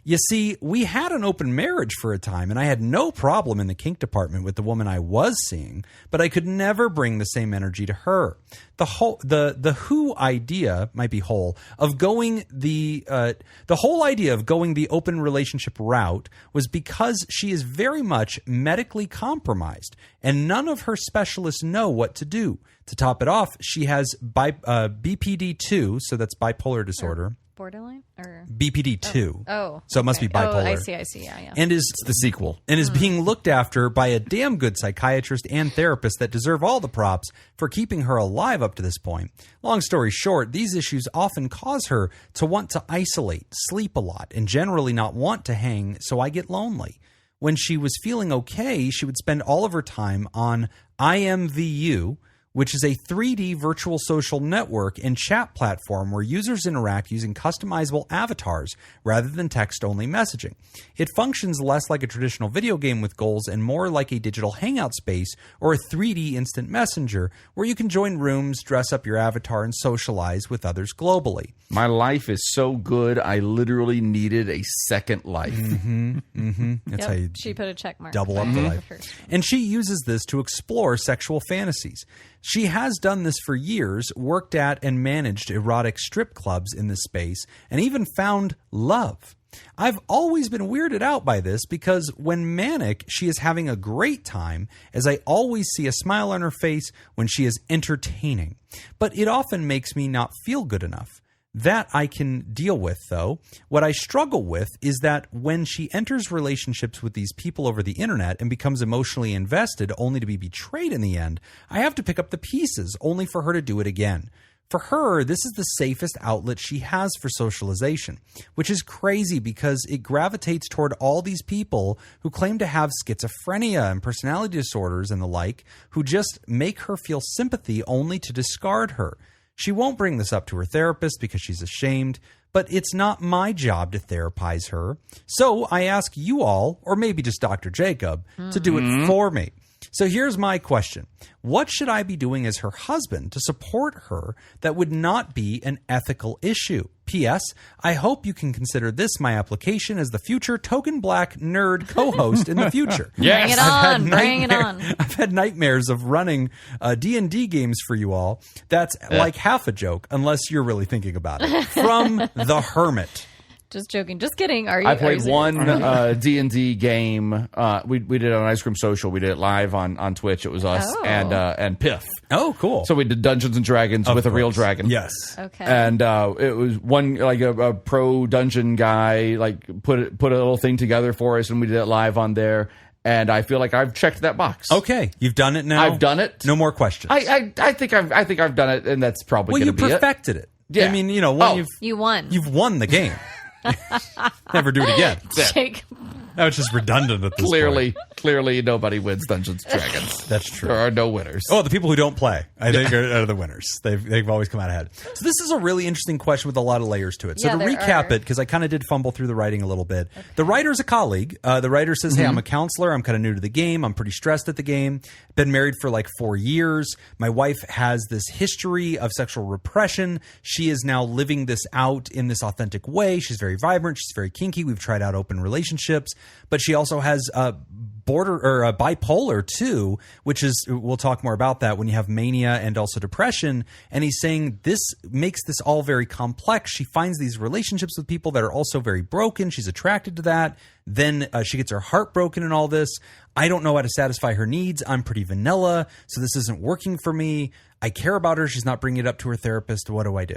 You see, we had an open marriage for a time, and I had no problem in the kink department with the woman I was seeing, but I could never bring the same energy to her. The whole idea might be whole of going the whole idea of going the open relationship route was because she is very much medically compromised, and none of her specialists know what to do. To top it off, she has BPD-2, so that's bipolar disorder. Borderline or BPD-2. Oh, so it must be bipolar. Oh, I see. Yeah. And It's the sequel. and is being looked after by a damn good psychiatrist and therapist that deserve all the props for keeping her alive up to this point. Long story short, these issues often cause her to want to isolate, sleep a lot, and generally not want to hang, so I get lonely. When she was feeling okay, she would spend all of her time on IMVU, which is a 3D virtual social network and chat platform where users interact using customizable avatars rather than text-only messaging. It functions less like a traditional video game with goals and more like a digital hangout space or a 3D instant messenger where you can join rooms, dress up your avatar, and socialize with others globally. My life is so good, I literally needed a second life. That's how you she put a check mark. double up the life. And she uses this to explore sexual fantasies. She has done this for years, worked at and managed erotic strip clubs in this space, and even found love. I've always been weirded out by this because when manic, she is having a great time, as I always see a smile on her face when she is entertaining. But it often makes me not feel good enough. That I can deal with, though. What I struggle with is that when she enters relationships with these people over the internet and becomes emotionally invested only to be betrayed in the end, I have to pick up the pieces only for her to do it again. For her, this is the safest outlet she has for socialization, which is crazy because it gravitates toward all these people who claim to have schizophrenia and personality disorders and the like, who just make her feel sympathy only to discard her. She won't bring this up to her therapist because she's ashamed, but it's not my job to therapize her. So I ask you all, or maybe just Dr. Jacob, to do it for me. So here's my question. What should I be doing as her husband to support her that would not be an ethical issue? P.S. I hope you can consider this my application as the future Token Black nerd co-host in the future. Bring it on. I've had nightmares of running D&D games for you all. That's like half a joke, unless you're really thinking about it. From The Hermit. Just joking. Just kidding. Are you? I played one D&D game. We did it on Ice Cream Social. We did it live on Twitch. It was us and Piff. Oh, cool. So we did Dungeons and Dragons with a real dragon. Yes. Okay. And it was one like a pro dungeon guy like put a little thing together for us, and we did it live on there. And I feel like I've checked that box. Okay, you've done it now. I've done it. No more questions. I think I've done it, and that's probably going to be it. Well, you perfected it. Yeah. I mean, when you won. You've won the game. Never do it again. Jake. That was just redundant at this point. Clearly, nobody wins Dungeons and Dragons. That's true. There are no winners. Oh, the people who don't play, I think, are the winners. They've always come out ahead. So this is a really interesting question with a lot of layers to it. So to recap it, because I kind of did fumble through the writing a little bit. Okay. The writer's a colleague. The writer says, hey, I'm a counselor. I'm kind of new to the game. I'm pretty stressed at the game. Been married for like 4 years. My wife has this history of sexual repression. She is now living this out in this authentic way. She's very vibrant. She's very kinky. We've tried out open relationships, but she also has bipolar too, which is, we'll talk more about that, when you have mania and also depression. And he's saying this makes this all very complex. She finds these relationships with people that are also very broken. She's attracted to that. Then she gets her heart broken in all this. I don't know how to satisfy her needs. I'm pretty vanilla, so this isn't working for me. I care about her. She's not bringing it up to her therapist. What do I do?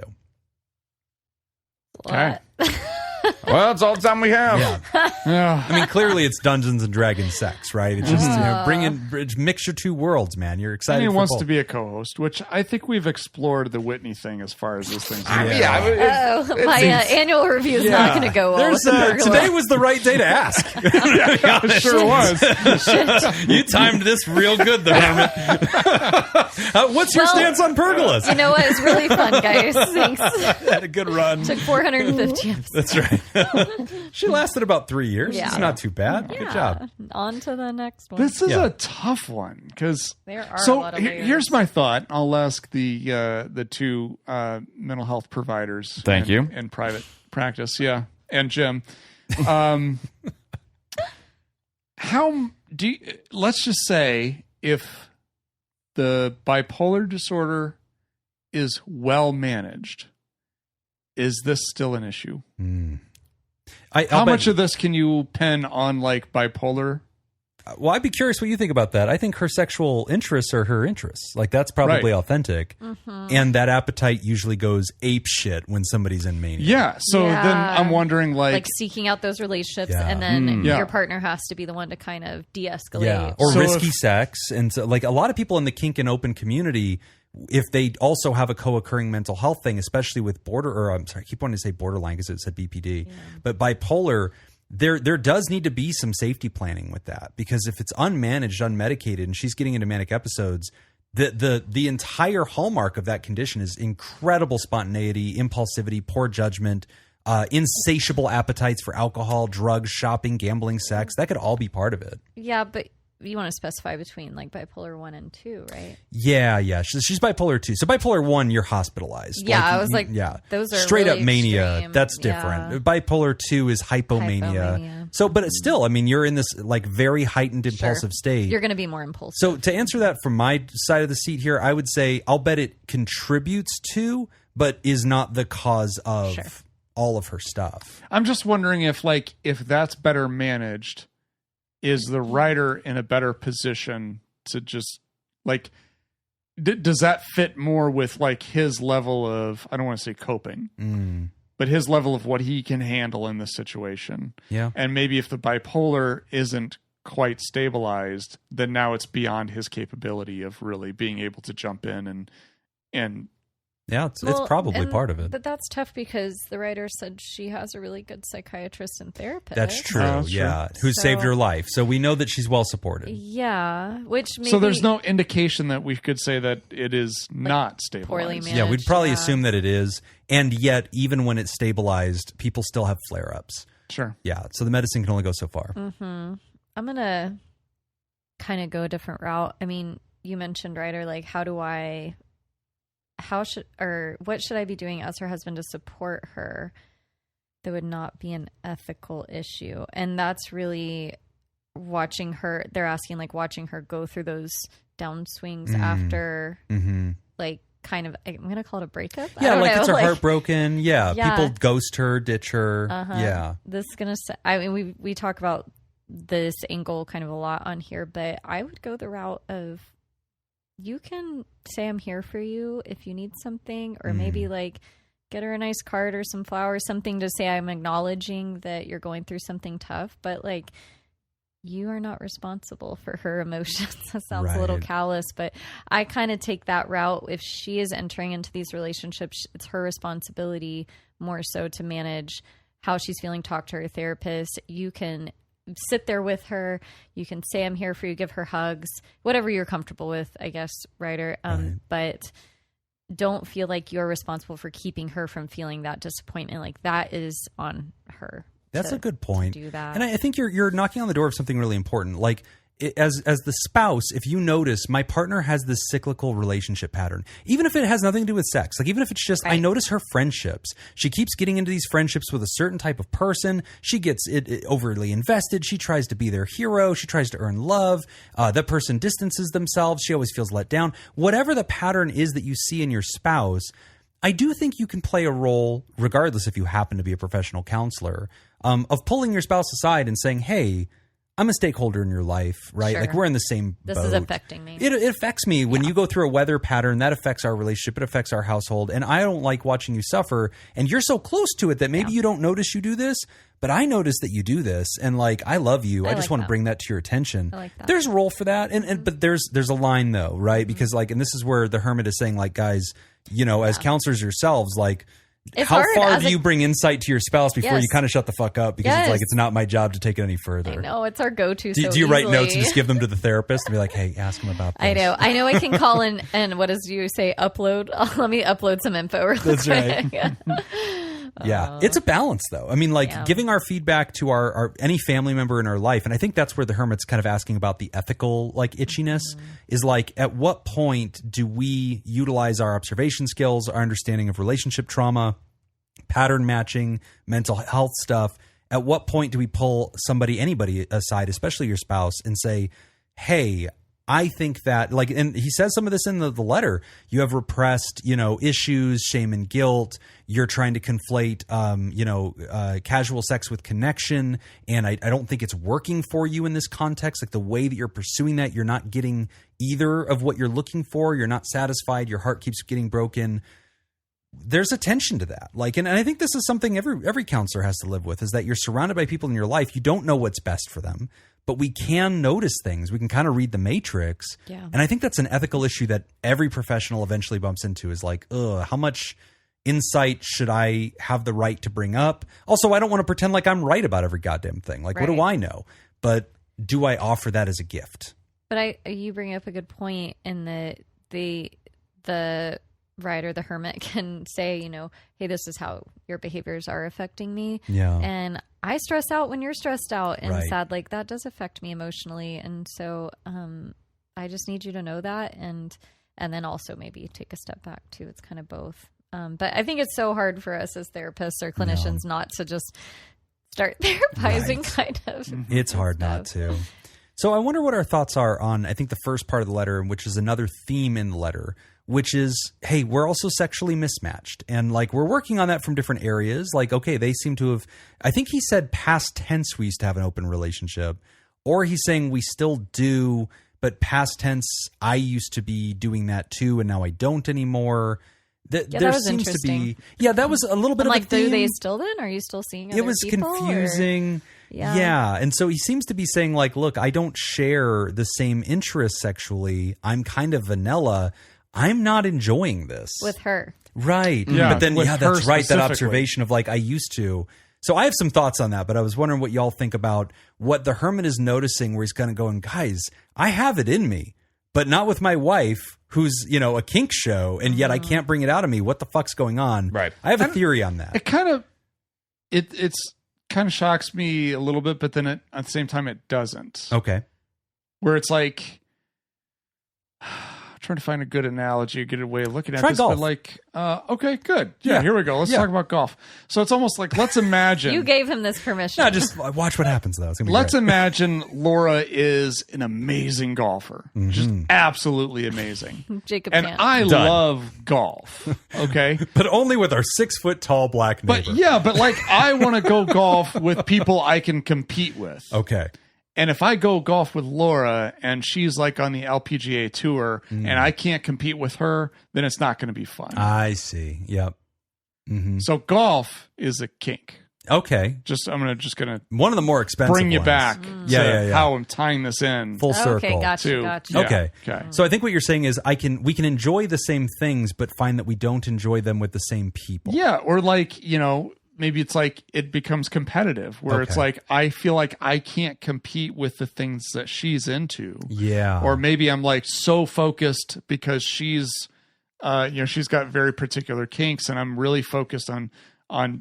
Okay. Well, that's all the time we have. Yeah. I mean, clearly it's Dungeons and Dragons sex, right? It's just mix your two worlds, man. You're excited. And he for wants both. to be a co-host, which I think we've explored the Whitney thing as far as this thing's My annual review is not going to go well. Today was the right day to ask. It sure was. You timed this real good, the Hermit. What's your stance on pergolas? You know what? It's really fun, guys. Thanks. Had a good run. Took 450 episodes. That's right. She lasted about 3 years. Yeah. It's not too bad. Good job. On to the next one. This is a tough one because there are a lot of layers. Here's my thought. I'll ask the two mental health providers. Thank you. In private practice, and Jim. Let's just say if the bipolar disorder is well managed, is this still an issue? How much of this can you pin on like bipolar? Well, I'd be curious what you think about that. I think her sexual interests are her interests. Like, that's probably authentic. And that appetite usually goes ape shit when somebody's in mania. Yeah. So then I'm wondering, like seeking out those relationships, and then your partner has to be the one to kind of de-escalate. Yeah. Or risky sex. And so, like, a lot of people in the kink and open community, if they also have a co-occurring mental health thing, especially with I keep wanting to say borderline because it said BPD, but bipolar, there does need to be some safety planning with that, because if it's unmanaged, unmedicated, and she's getting into manic episodes, the entire hallmark of that condition is incredible spontaneity, impulsivity, poor judgment, insatiable appetites for alcohol, drugs, shopping, gambling, sex. That could all be part of it. Yeah, but you want to specify between like bipolar 1 and 2, right? Yeah. She's bipolar 2. So bipolar 1, you're hospitalized. Yeah, I was like, those are straight really up mania. extreme. That's different. Yeah. Bipolar 2 is hypomania. So, but it's still, I mean, you're in this like very heightened impulsive state. You're going to be more impulsive. So to answer that from my side of the seat here, I would say I'll bet it contributes to, but is not the cause of all of her stuff. I'm just wondering if that's better managed, is the writer in a better position to just like, does that fit more with like his level of, I don't want to say coping, but his level of what he can handle in this situation. Yeah. And maybe if the bipolar isn't quite stabilized, then now it's beyond his capability of really being able to jump in and yeah, it's probably part of it. But that's tough because the writer said she has a really good psychiatrist and therapist. That's true, who saved her life. So we know that she's well supported. Yeah, which maybe... So there's no indication that we could say that it is not stabilized. Poorly managed. Yeah, we'd probably assume that it is. And yet, even when it's stabilized, people still have flare-ups. Sure. Yeah, so the medicine can only go so far. I'm going to kind of go a different route. I mean, you mentioned, writer, like, what should I be doing as her husband to support her that would not be an ethical issue? And that's really watching her. They're asking, like, watching her go through those downswings after, like, kind of, I'm going to call it a breakup. Yeah, like it's her heartbroken. Yeah, people ghost her, ditch her. Yeah. This is going to, I mean, we talk about this angle kind of a lot on here, but I would go the route of, you can say I'm here for you if you need something, or maybe like get her a nice card or some flowers, something to say I'm acknowledging that you're going through something tough, but like you are not responsible for her emotions. That sounds a little callous, but I kind of take that route. If she is entering into these relationships, it's her responsibility more so to manage how she's feeling, talk to her therapist. You can sit there with her. You can say, I'm here for you, give her hugs, whatever you're comfortable with, I guess, writer. But don't feel like you're responsible for keeping her from feeling that disappointment. Like that is on her. That's a good point. Do that. And I think you're knocking on the door of something really important. Like, as the spouse, if you notice, my partner has this cyclical relationship pattern, even if it has nothing to do with sex, like even if it's just, I notice her friendships, she keeps getting into these friendships with a certain type of person. She gets it overly invested. She tries to be their hero. She tries to earn love. That person distances themselves. She always feels let down. Whatever the pattern is that you see in your spouse, I do think you can play a role, regardless if you happen to be a professional counselor, of pulling your spouse aside and saying, hey, I'm a stakeholder in your life, right? Sure. Like we're in the same boat. This is affecting me. It affects me. When you go through a weather pattern, that affects our relationship. It affects our household. And I don't like watching you suffer. And you're so close to it that maybe you don't notice you do this, but I notice that you do this. And like, I love you. I just want to bring that to your attention. I like that. There's a role for that. But there's a line though, right? Because like, and this is where the hermit is saying like, guys, you know, as counselors yourselves, like, It's how hard far do you bring insight to your spouse before Yes. you kind of shut the fuck up? Because it's like, it's not my job to take it any further. I know, it's our go-to. Do you write notes and just give them to the therapist and be like, hey, ask him about this? I know I can call in and what does you say, upload? Let me upload some info real That's quick. right. Yeah. It's a balance though. I mean, like giving our feedback to our any family member in our life. And I think that's where the hermit's kind of asking about the ethical like itchiness is like, at what point do we utilize our observation skills, our understanding of relationship trauma, pattern matching, mental health stuff at what point do we pull anybody aside, especially your spouse, and say, hey, I think that, like, and he says some of this in the letter, you have repressed, issues, shame and guilt. You're trying to conflate, casual sex with connection. And I don't think it's working for you in this context. Like the way that you're pursuing that, you're not getting either of what you're looking for. You're not satisfied. Your heart keeps getting broken. There's a tension to that. Like, and I think this is something every counselor has to live with, is that you're surrounded by people in your life. You don't know what's best for them. But we can notice things. We can kind of read the matrix. Yeah. And I think that's an ethical issue that every professional eventually bumps into, is like, how much insight should I have the right to bring up? Also, I don't want to pretend like I'm right about every goddamn thing. Like, what do I know? But do I offer that as a gift? But you bring up a good point in that the writer, the hermit, can say, hey, this is how your behaviors are affecting me. Yeah. And I stress out when you're stressed out, and Right. sad, like that does affect me emotionally. And so I just need you to know that, and then also maybe take a step back too. It's kind of both. But I think it's so hard for us as therapists or clinicians not to just start therapizing, kind of. It's hard not to. So I wonder what our thoughts are on, I think, the first part of the letter, which is another theme in the letter, which is, hey, we're also sexually mismatched. And like, we're working on that from different areas. Like, okay, they seem to have, I think he said past tense, we used to have an open relationship, or he's saying we still do, but past tense, I used to be doing that too, and now I don't anymore. There that was seems to interesting. be, that was a little bit I'm of like, a theme. do they still then? Are you still seeing other It was people, confusing. Yeah. And so he seems to be saying, like, look, I don't share the same interests sexually. I'm kind of vanilla. I'm not enjoying this. with her? Right. Yeah, But then, with her that's right. That specifically. observation of like, I used to. So I have some thoughts on that, but I was wondering what y'all think about what the hermit is noticing, where he's kind of going, guys, I have it in me, but not with my wife, who's, a kink show, and yet I can't bring it out of me. What the fuck's going on? Right. I have a theory on that. It kind of it's kind of shocks me a little bit, but then at the same time it doesn't. Okay. Where it's like, trying to find a good analogy, a good way of looking at Try this. golf. But like, okay, good. Yeah, here we go. Let's talk about golf. So it's almost like, let's imagine. You gave him this permission. No, just watch what happens, though. It's gonna be Let's great. imagine Laura is an amazing golfer, just absolutely amazing. Jacob And can't. I love golf. Okay. But only with our 6 foot tall black neighbor. But yeah, but like I want to go golf with people I can compete with. Okay. And if I go golf with Laura and she's like on the LPGA tour and I can't compete with her, then it's not going to be fun. I see. Yep. So golf is a kink. Okay. I'm just gonna One of the more expensive bring you ones. back Yeah. to how I'm tying this in. Full circle. Okay, gotcha, to- gotcha. Yeah. Okay. Okay. So I think what you're saying is we can enjoy the same things, but find that we don't enjoy them with the same people. Yeah, or like, maybe it's like it becomes competitive where it's Okay. like I feel like I can't compete with the things that she's into. Yeah. Or maybe I'm like so focused because she's she's got very particular kinks and I'm really focused on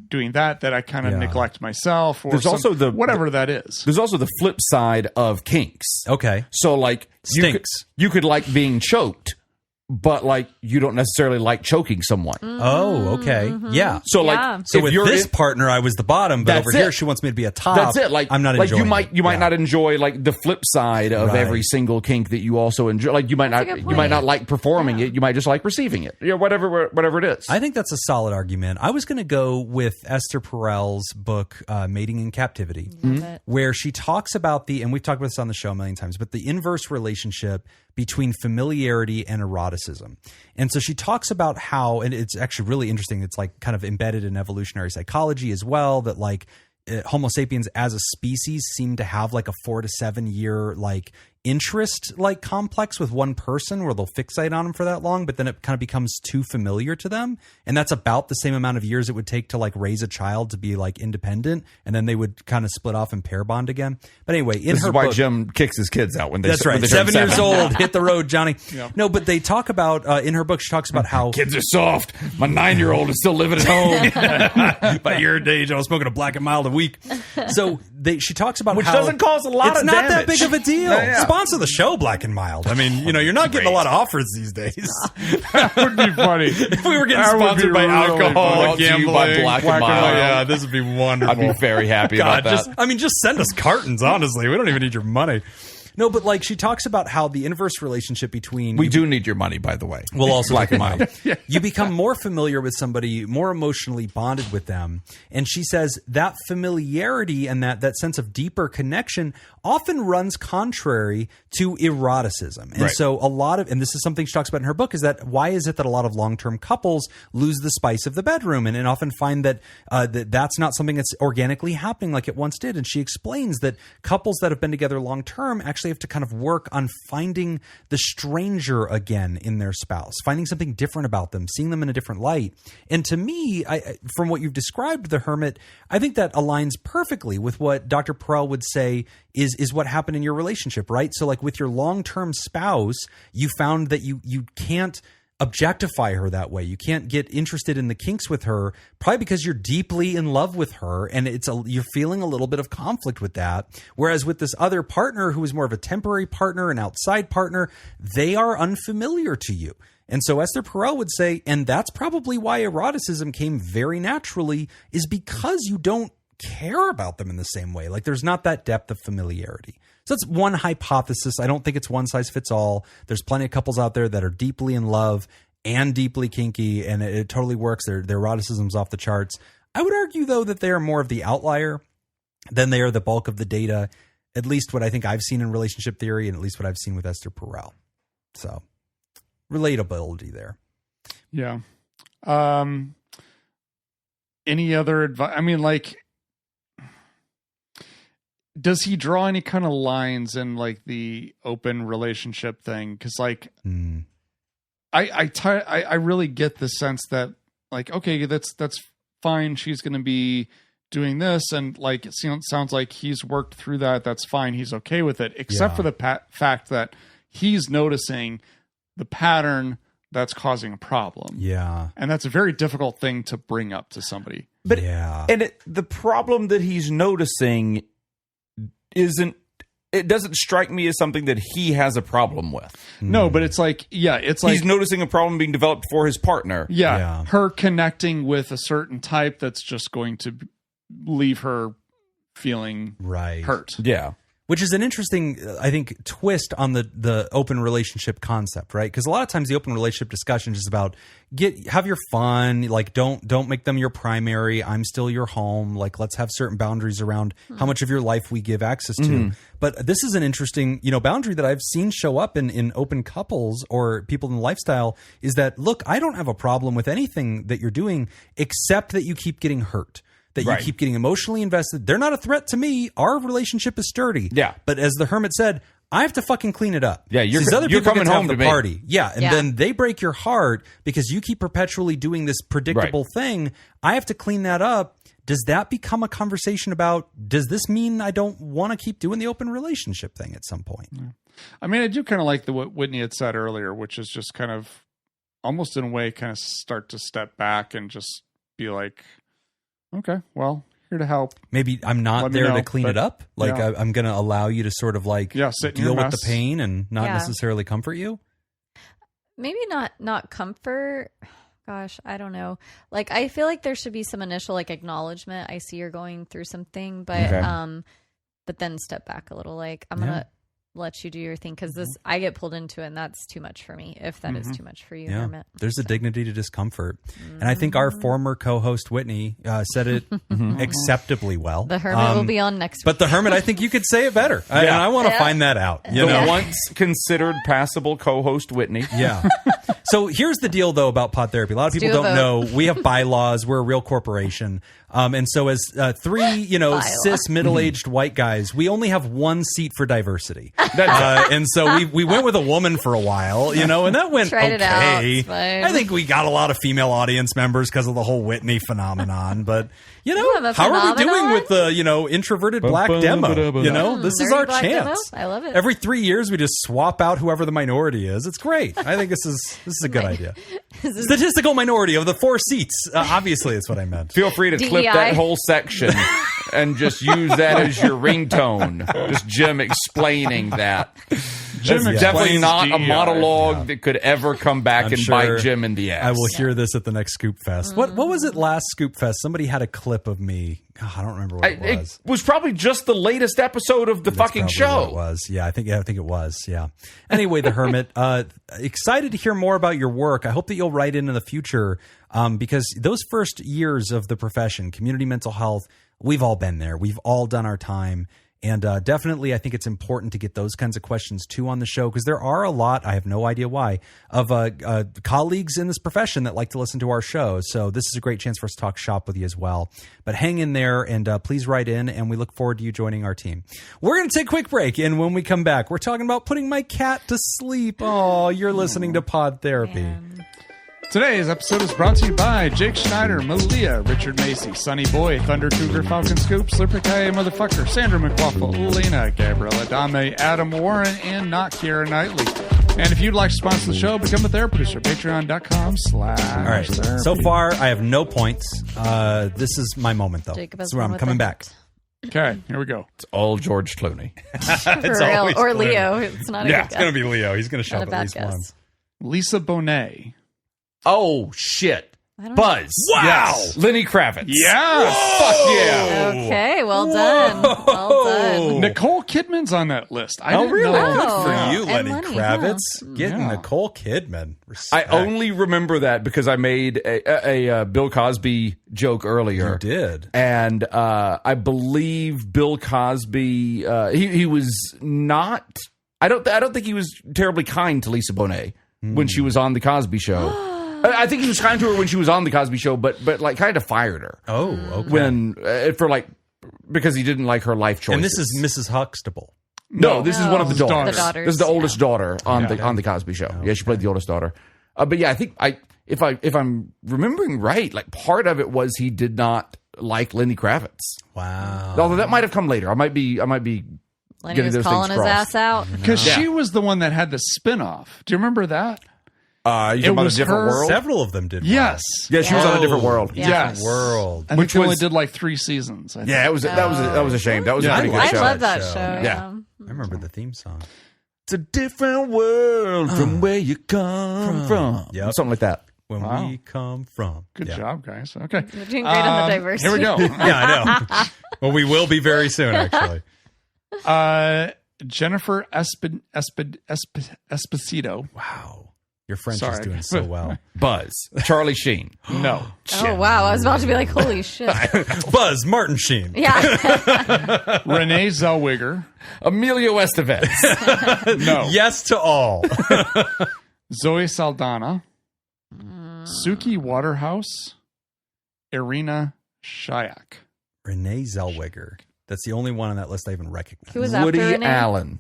doing that I kind of Yeah. neglect myself or There's also whatever that is. There's also the flip side of kinks. Okay. So like Stinks. you could like being choked, but like you don't necessarily like choking someone. Oh, okay. Yeah. So Yeah. like So if with you're this in- partner, I was the bottom, but That's over here it. she wants me to be a top. that's it. Like I'm not like enjoying you might it. not enjoy like the flip side of Right. every single kink that you also enjoy. Like you might That's a not good you might point. not like performing it. You might just like receiving it. Whatever it is. I think that's a solid argument. I was going to go with Esther Perel's book, Mating in Captivity, Love it. where she talks about and we've talked about this on the show a million times, but the inverse relationship between familiarity and eroticism. And so she talks about how, and it's actually really interesting, it's like kind of embedded in evolutionary psychology as well, that like Homo sapiens as a species seem to have like a 4 to 7 year like interest like complex with one person where they'll fixate on them for that long, but then it kind of becomes too familiar to them. And that's about the same amount of years it would take to like raise a child to be like independent. And then they would kind of split off and pair bond again. But anyway, in this her is why book, Jim kicks his kids out when they that's when right. they turn 7 years old, hit the road, Johnny. Yeah. No, but they talk about in her book, she talks about how Kids are soft. My 9-year-old is still living at home. by your age, I was smoking a black and mild a week. So she talks about Which how doesn't cause a lot it's of not that damage. big of a deal. Yeah. Sponsor the show, Black and Mild. I mean, you're not getting a lot of offers these days. That would be funny. If we were getting That would sponsored be by really alcohol funny. and Brought to you gambling, by Black and Mild. yeah, this would be wonderful. I'd be very happy God, about that. just send us cartons. Honestly, we don't even need your money. No, but like she talks about how the inverse relationship between We do need your money, by the way. will also Black take and a Mild. mile. You become more familiar with somebody, more emotionally bonded with them. And she says that familiarity and that sense of deeper connection often runs contrary to eroticism. And Right. so and this is something she talks about in her book, is that why is it that a lot of long-term couples lose the spice of the bedroom and often find that that's not something that's organically happening like it once did. And she explains that couples that have been together long-term actually have to kind of work on finding the stranger again in their spouse, finding something different about them, seeing them in a different light. And to me, from what you've described, the hermit, I think that aligns perfectly with what Dr. Perel would say is what happened in your relationship, right? So like with your long-term spouse, you found that you can't objectify her that way. You can't get interested in the kinks with her, probably because you're deeply in love with her, and you're feeling a little bit of conflict with that. Whereas with this other partner who is more of a temporary partner, an outside partner, they are unfamiliar to you. And so Esther Perel would say, and that's probably why eroticism came very naturally, is because you don't care about them in the same way. Like there's not that depth of familiarity. So that's one hypothesis. I don't think it's one size fits all. There's plenty of couples out there that are deeply in love and deeply kinky, and it totally works. Their eroticism's off the charts. I would argue, though, that they are more of the outlier than they are the bulk of the data, at least what I think I've seen in relationship theory and at least what I've seen with Esther Perel. So relatability there. Yeah. Any other advice? I mean, like, does he draw any kind of lines in like the open relationship thing? Because like, I really get the sense that like, okay, that's fine. She's going to be doing this, and like it sounds like he's worked through that. That's fine. He's okay with it, except for the fact that he's noticing the pattern that's causing a problem. Yeah, and that's a very difficult thing to bring up to somebody. But and the problem that he's noticing it doesn't strike me as something that he has a problem with. No, but it's like, it's like he's noticing a problem being developed for his partner. Yeah, her connecting with a certain type that's just going to leave her feeling hurt. Yeah. Which is an interesting, I think, twist on the open relationship concept, right? Because a lot of times the open relationship discussion is about have your fun, like don't make them your primary. I'm still your home. Like let's have certain boundaries around how much of your life we give access to. But this is an interesting, boundary that I've seen show up in open couples or people in the lifestyle is that, look, I don't have a problem with anything that you're doing except that you keep getting hurt. That you keep getting emotionally invested. They're not a threat to me. Our relationship is sturdy. Yeah. But as the hermit said, I have to fucking clean it up. Yeah, These other you're people coming get to home have to the me. party. Yeah, and then they break your heart because you keep perpetually doing this predictable thing. I have to clean that up. Does that become a conversation about, does this mean I don't want to keep doing the open relationship thing at some point? Yeah. I mean, I do kind of like what Whitney had said earlier, which is just kind of almost in a way kind of start to step back and just be like, okay, well, here to help. Maybe I'm not there to clean it up. Like I'm going to allow you to sort of like deal with the pain and not necessarily comfort you. Maybe not comfort. Gosh, I don't know. Like I feel like there should be some initial like acknowledgement. I see you're going through something, but then step back a little. Like I'm gonna let you do your thing because I get pulled into it, and that's too much for me. If that is too much for you, Hermit. There's a dignity to discomfort, and I think our former co-host Whitney said it acceptably well. The Hermit will be on next week. But the Hermit, I think you could say it better. And I want to find that out. The once considered passable co-host Whitney. Yeah. So here's the deal, though, about Pod Therapy. A lot of people don't know we have bylaws. We're a real corporation. And so as three, cis middle-aged white guys, we only have one seat for diversity. And so we went with a woman for a while, and that went Tried it out. okay. It's fine. I think we got a lot of female audience members because of the whole Whitney phenomenon. But, how are we doing with the, introverted black demo? This is our chance. Demo? I love it. Every 3 years, we just swap out whoever the minority is. It's great. I think this is a good idea. Statistical minority of the 4 seats. Obviously, is what I meant. Feel free to clip that whole section and just use that as your ringtone. Just Jim explaining that. Jim That's definitely explains not a DEI. monologue that could ever come back I'm and sure bite Jim in the ass. I will hear this at the next Scoop Fest. What was it last Scoop Fest? Somebody had a clip of me. Oh, I don't remember what it was. It was probably just the latest episode of the That's fucking probably what show. it was. Yeah, I think it was. Yeah. Anyway, the Hermit. Excited to hear more about your work. I hope that you'll write in the future because those first years of the profession, community mental health, we've all been there. We've all done our time. And definitely, I think it's important to get those kinds of questions, too, on the show, because there are a lot, I have no idea why, of colleagues in this profession that like to listen to our show. So this is a great chance for us to talk shop with you as well. But hang in there and please write in, and we look forward to you joining our team. We're going to take a quick break, and when we come back, we're talking about putting my cat to sleep. Oh, you're listening to Pod Therapy. Today's episode is brought to you by Jake Schneider, Malia, Richard Macy, Sonny Boy, Thunder Cougar, Falcon Scoop, Slipperkay Motherfucker, Sandra McWaffle, Lena, Gabriella Dame, Adam Warren, and not Kiera Knightley. And if you'd like to sponsor the show, become a therapy producer, patreon.com/therapy. All right. So far, I have no points. This is my moment, though. Jacob has This is where one I'm with coming the back. Okay, here we go. It's all George Clooney. For real. always Or Clooney. Leo. It's not a Yeah, good it's guess. going to be Leo. He's going to show Not up a at bad least guess. one. Lisa Bonet. Oh, shit. I don't Buzz. Wow. Yes. Lenny Kravitz. Yeah. Fuck yeah. know. Okay, well done. Well done. Nicole Kidman's on that list. I Oh, didn't really? know. Good Oh, for you, and Lenny Lenny, Kravitz. Getting Yeah. Nicole Kidman. I Respect. only remember that because I made a Bill Cosby joke earlier. You did. And I believe Bill Cosby, he was not. I don't think he was terribly kind to Lisa Bonet when she was on the Cosby Show. I think he was kind to her when she was on the Cosby Show, but like kind of fired her Oh, okay. when because he didn't like her life choices. And this is Mrs. Huxtable. no, this is one of the No. daughters. The daughters, This is the yeah. oldest daughter on Yeah. on the Cosby Show. Yeah, she played the oldest daughter. But yeah, I think if I'm remembering right, like part of it was he did not like Lenny Kravitz. Wow. Although that might have come later. I might be Lenny getting was those calling things his crossed. ass out. Because Yeah. she was the one that had the spinoff. Do you remember that? You talking about was a different her- world? Several of them did. Yes. Yeah, she was on a different world. Yeah. Yes. World. I Which think they only was- did like 3 seasons. I think. Yeah, that was a shame. That was Yeah, a pretty good I show. love that show. show. Yeah. I remember the theme song. It's a different world from where you come from. Yep. Something like that. When Wow. we come from. Good Yeah. job, guys. Okay. You're doing great on the diversity. Here we go. Yeah, I know. Well, we will be very soon, actually. Jennifer Esposito. Wow. Your French Sorry. is doing so well. Buzz. Charlie Sheen. No. Oh, wow. I was about to be like, holy shit. Buzz Martin Sheen. Yeah. Renee Zellweger. Emilio Estevez. No. Yes to all. Zoe Saldana. Suki Waterhouse. Irina Shayk. Renee Zellweger. That's the only one on that list I even recognize. Who was after Woody Renee? Allen.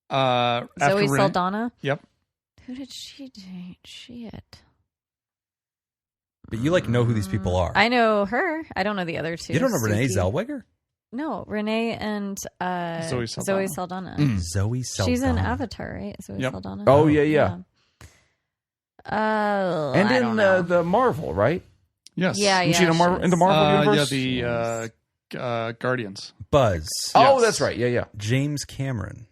After Zoe Renee- Saldana? Yep. Who did she date? Shit. But you know who these people are. I know her. I don't know the other two. You don't know Renee Suki. Zellweger? No, Renee and Zoe Saldana. Saldana. Zoe Saldana. She's in Avatar, right? Zoe Yep. Saldana. Oh, yeah. And And in the Marvel, right? Yes. Yeah, Isn't she in, she in the is. Marvel universe? Yeah, the Guardians. Buzz. Oh, Yes. that's right. Yeah. James Cameron.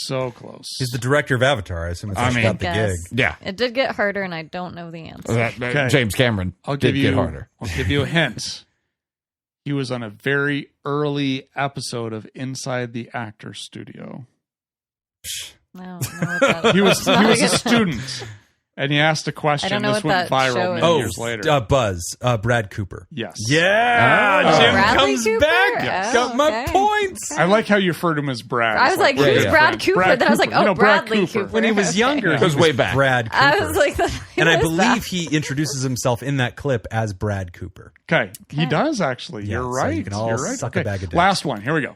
So close. He's the director of Avatar. I assume it's I mean, got the Guess. gig. Yeah. It did get harder, and I don't know the answer. Okay. James Cameron I'll did give you get harder. I'll give you a hint. He was on a very early episode of Inside the Actors Studio. I don't know what that He was It's not a good. student, and he asked a I question. don't know This what went that show viral is. many years later. Buzz. Brad Cooper. Yes. Yeah. Oh. Jim Bradley comes Cooper? back. Yes. Got my Okay. points. I like how you referred to him as Brad. I was like, Yeah, who's yeah. Brad Cooper? Brad Then I was like, Cooper. oh, You know, Brad Bradley Cooper. Cooper. When he was Okay. younger, Yeah. he Goes way back. Brad Cooper. I was like, and I who is believe that? he introduces himself in that clip as Brad Cooper. Okay. He does actually. Yeah, You're so right. you can all You're right. suck a Okay. bag of dicks. Last one. Here we go.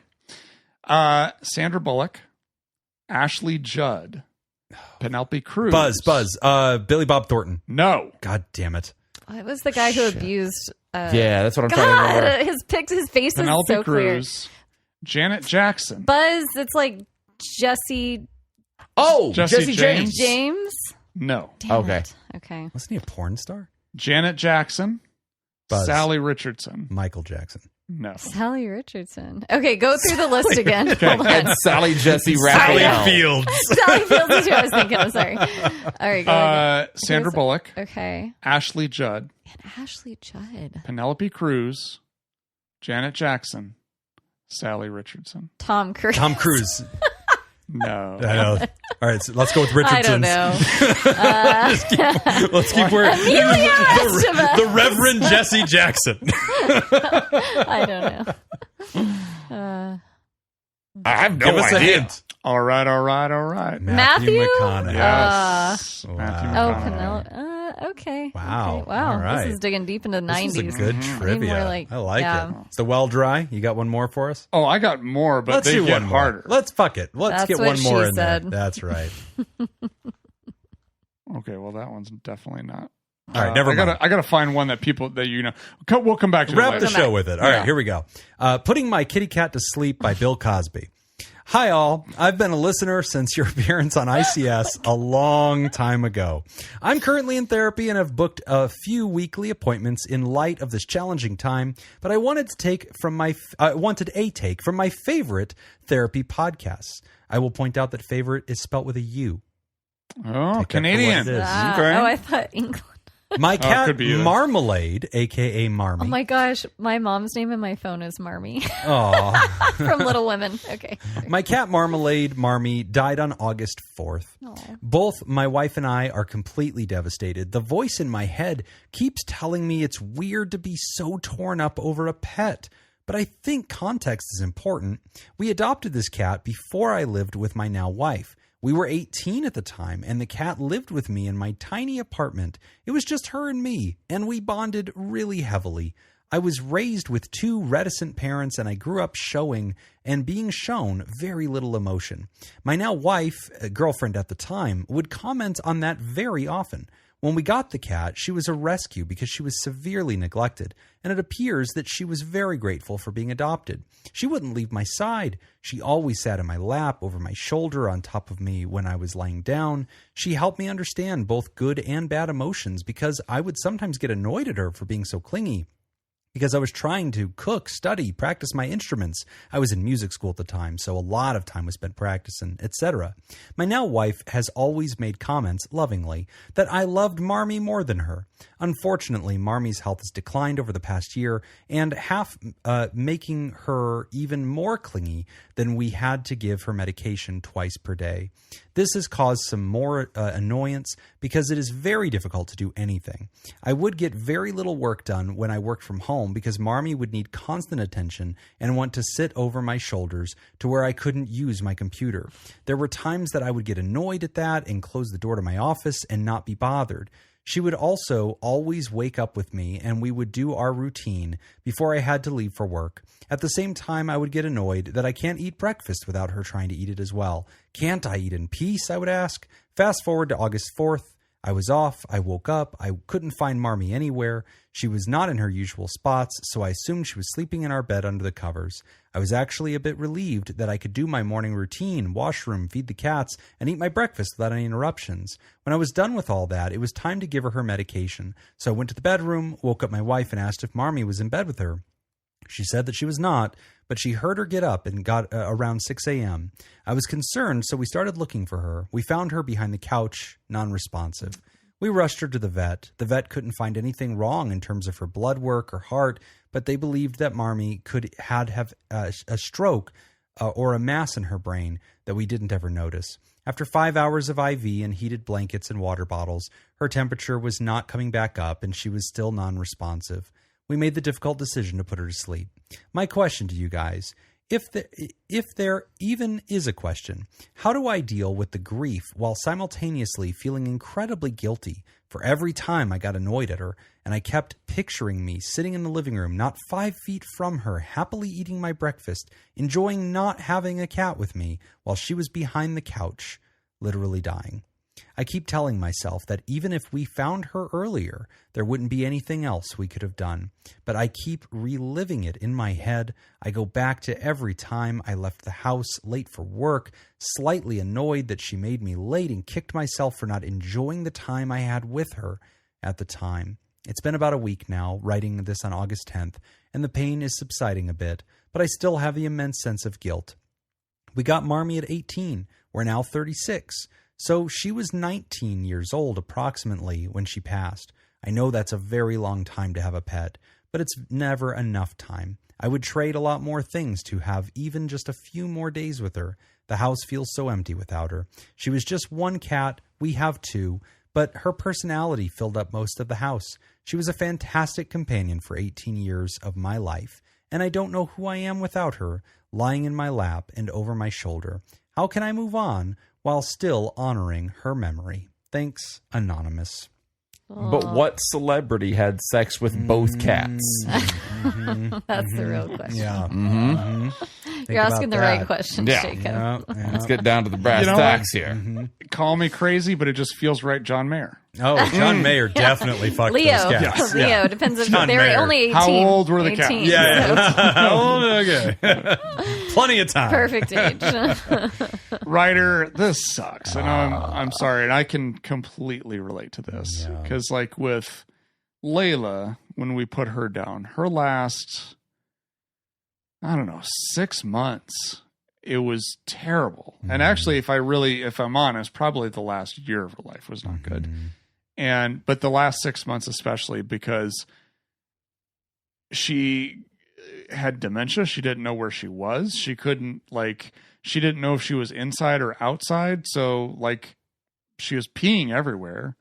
Sandra Bullock, Ashley Judd, Penelope Cruz. Buzz. Billy Bob Thornton. No. God damn it. It was the guy who abused. Yeah, that's what I'm trying to remember. God, his face Penelope is so clear. Cruz, Janet Jackson. Buzz, it's like Jesse Oh, Jesse Jesse James. James. No. Damn Okay. it. Okay. Wasn't he a porn star? Janet Jackson, Buzz. Sally Richardson. Michael Jackson. No. Sally Richardson. Okay, go through the list again. Hold on. And Sally Jesse Sally Raphael. Fields. Sally Fields is who I was thinking. I'm sorry. All right, go again. Sandra Bullock. Okay. Ashley Judd. And Ashley Judd. Penelope Cruz. Janet Jackson. Sally Richardson. Tom Cruise. Tom Cruise. No. I know. All right, so let's go with I don't Richardson's. know. Let's keep where Amelia Estevez. the Reverend Jesse Jackson. I don't know. I have no Give us a idea. hint. All right. Matthew? McConaughey. Yes. Wow. Matthew Oh, McConaughey. Penelope. Okay. Wow. Okay. Wow. All right. This is digging deep into the This 90s. is a good I need trivia. more like- I like yeah. it. It's the well dry. You got one more for us? Oh, I got more, but Let's they do get one more. harder. Let's fuck it. Let's That's get what one more she in said. there. That's right. Okay, well that one's definitely not. All right, never mind. I gotta find one that people that you know. We'll come back to it Wrap later. the show with it. All right, Yeah. here we go. Putting My Kitty Cat to Sleep by Bill Cosby. Hi, all. I've been a listener since your appearance on ICS a long time ago. I'm currently in therapy and have booked a few weekly appointments in light of this challenging time, but I wanted a take from my favorite therapy podcasts. I will point out that favorite is spelt with a U. Oh, Take that for Canadian. what it is. Okay. Oh, I thought England. My cat could be either. Marmalade, a.k.a. Marmy. Oh my gosh, my mom's name in my phone is Marmy Aw. from Little Women. Okay. My cat Marmalade, Marmy, died on August 4th. Aw. Both my wife and I are completely devastated. The voice in my head keeps telling me it's weird to be so torn up over a pet. But I think context is important. We adopted this cat before I lived with my now wife. We were 18 at the time, and the cat lived with me in my tiny apartment. It was just her and me, and we bonded really heavily. I was raised with two reticent parents, and I grew up showing and being shown very little emotion. My now wife, girlfriend at the time, would comment on that very often. When we got the cat, she was a rescue because she was severely neglected, and it appears that she was very grateful for being adopted. She wouldn't leave my side. She always sat in my lap, over my shoulder, on top of me when I was lying down. She helped me understand both good and bad emotions because I would sometimes get annoyed at her for being so clingy. Because I was trying to cook, study, practice my instruments. I was in music school at the time, so a lot of time was spent practicing, etc. My now wife has always made comments, lovingly, that I loved Marmy more than her. Unfortunately, Marmy's health has declined over the past year, and making her even more clingy than we had to give her medication twice per day. This has caused some more annoyance because it is very difficult to do anything. I would get very little work done when I worked from home because Marmy would need constant attention and want to sit over my shoulders to where I couldn't use my computer. There were times that I would get annoyed at that and close the door to my office and not be bothered. She would also always wake up with me and we would do our routine before I had to leave for work. At the same time, I would get annoyed that I can't eat breakfast without her trying to eat it as well. Can't I eat in peace, I would ask. Fast forward to August 4th. I was off. I woke up. I couldn't find Marmy anywhere. She was not in her usual spots, so I assumed she was sleeping in our bed under the covers. I was actually a bit relieved that I could do my morning routine, washroom, feed the cats, and eat my breakfast without any interruptions. When I was done with all that, it was time to give her medication. So I went to the bedroom, woke up my wife, and asked if Marmy was in bed with her. She said that she was not, but she heard her get up and got around 6 a.m. I was concerned, so we started looking for her. We found her behind the couch, non-responsive. We rushed her to the vet. The vet couldn't find anything wrong in terms of her blood work or heart, but they believed that Marmy could have a stroke or a mass in her brain that we didn't ever notice. After 5 hours of IV and heated blankets and water bottles, her temperature was not coming back up and she was still non-responsive. We made the difficult decision to put her to sleep. My question to you guys, if there even is a question, how do I deal with the grief while simultaneously feeling incredibly guilty for every time I got annoyed at her and I kept picturing me sitting in the living room not 5 feet from her, happily eating my breakfast, enjoying not having a cat with me while she was behind the couch, literally dying? I keep telling myself that even if we found her earlier, there wouldn't be anything else we could have done. But I keep reliving it in my head. I go back to every time I left the house late for work, slightly annoyed that she made me late and kicked myself for not enjoying the time I had with her at the time. It's been about a week now, writing this on August 10th, and the pain is subsiding a bit, but I still have the immense sense of guilt. We got Marmee at 18. We're now 36. So she was 19 years old approximately when she passed. I know that's a very long time to have a pet, but it's never enough time. I would trade a lot more things to have even just a few more days with her. The house feels so empty without her. She was just one cat. We have two, but her personality filled up most of the house. She was a fantastic companion for 18 years of my life, and I don't know who I am without her, lying in my lap and over my shoulder. How can I move on while still honoring her memory? Thanks, Anonymous. But what celebrity had sex with both cats? That's the real question. Yeah. You're asking the right questions, Yeah. Jacob. Yeah. Let's get down to the brass You know tacks here. Call me crazy, but it just feels right, John Mayer. Oh, John Mayer definitely fucked Leo. those cats. Leo. Yeah. Depends if John they're Mayer. only 18. How old were the 18, cats? Yeah. Oh, okay. Plenty of time. Perfect age. Ryder, this sucks, and I'm sorry, and I can completely relate to this because, like with Layla, when we put her down, her last, I don't know, 6 months, it was terrible. And actually, if I'm honest, probably the last year of her life was not good. But the last 6 months, especially because she had dementia. She didn't know where she was. She didn't know if she was inside or outside. So like she was peeing everywhere,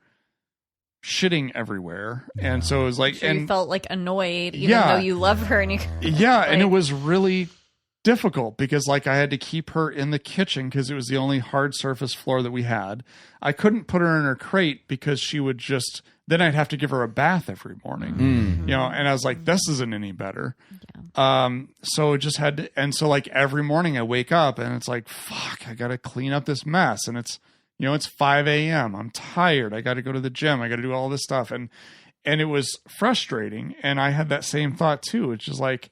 shitting everywhere. And so it was like, Sure, you felt like annoyed, even though you love her. And and it was really difficult because like I had to keep her in the kitchen because it was the only hard surface floor that we had. I couldn't put her in her crate because she would just, then I'd have to give her a bath every morning, you know, and I was like, this isn't any better. So it just had to, and so like every morning I wake up and it's like, fuck, I got to clean up this mess. And it's, you know, it's 5 a.m. I'm tired. I got to go to the gym. I got to do all this stuff. And it was frustrating. And I had that same thought too, which is like,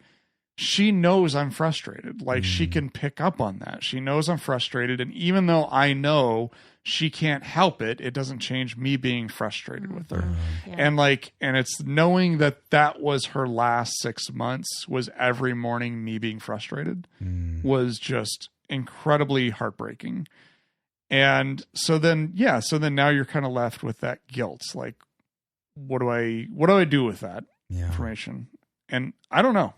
she knows I'm frustrated. Like she can pick up on that. She knows I'm frustrated. And even though I know she can't help it, it doesn't change me being frustrated with her. And it's knowing that was her last 6 months, was every morning me being frustrated, was just incredibly heartbreaking. And so then now you're kind of left with that guilt. Like, what do I do with that information? And I don't know.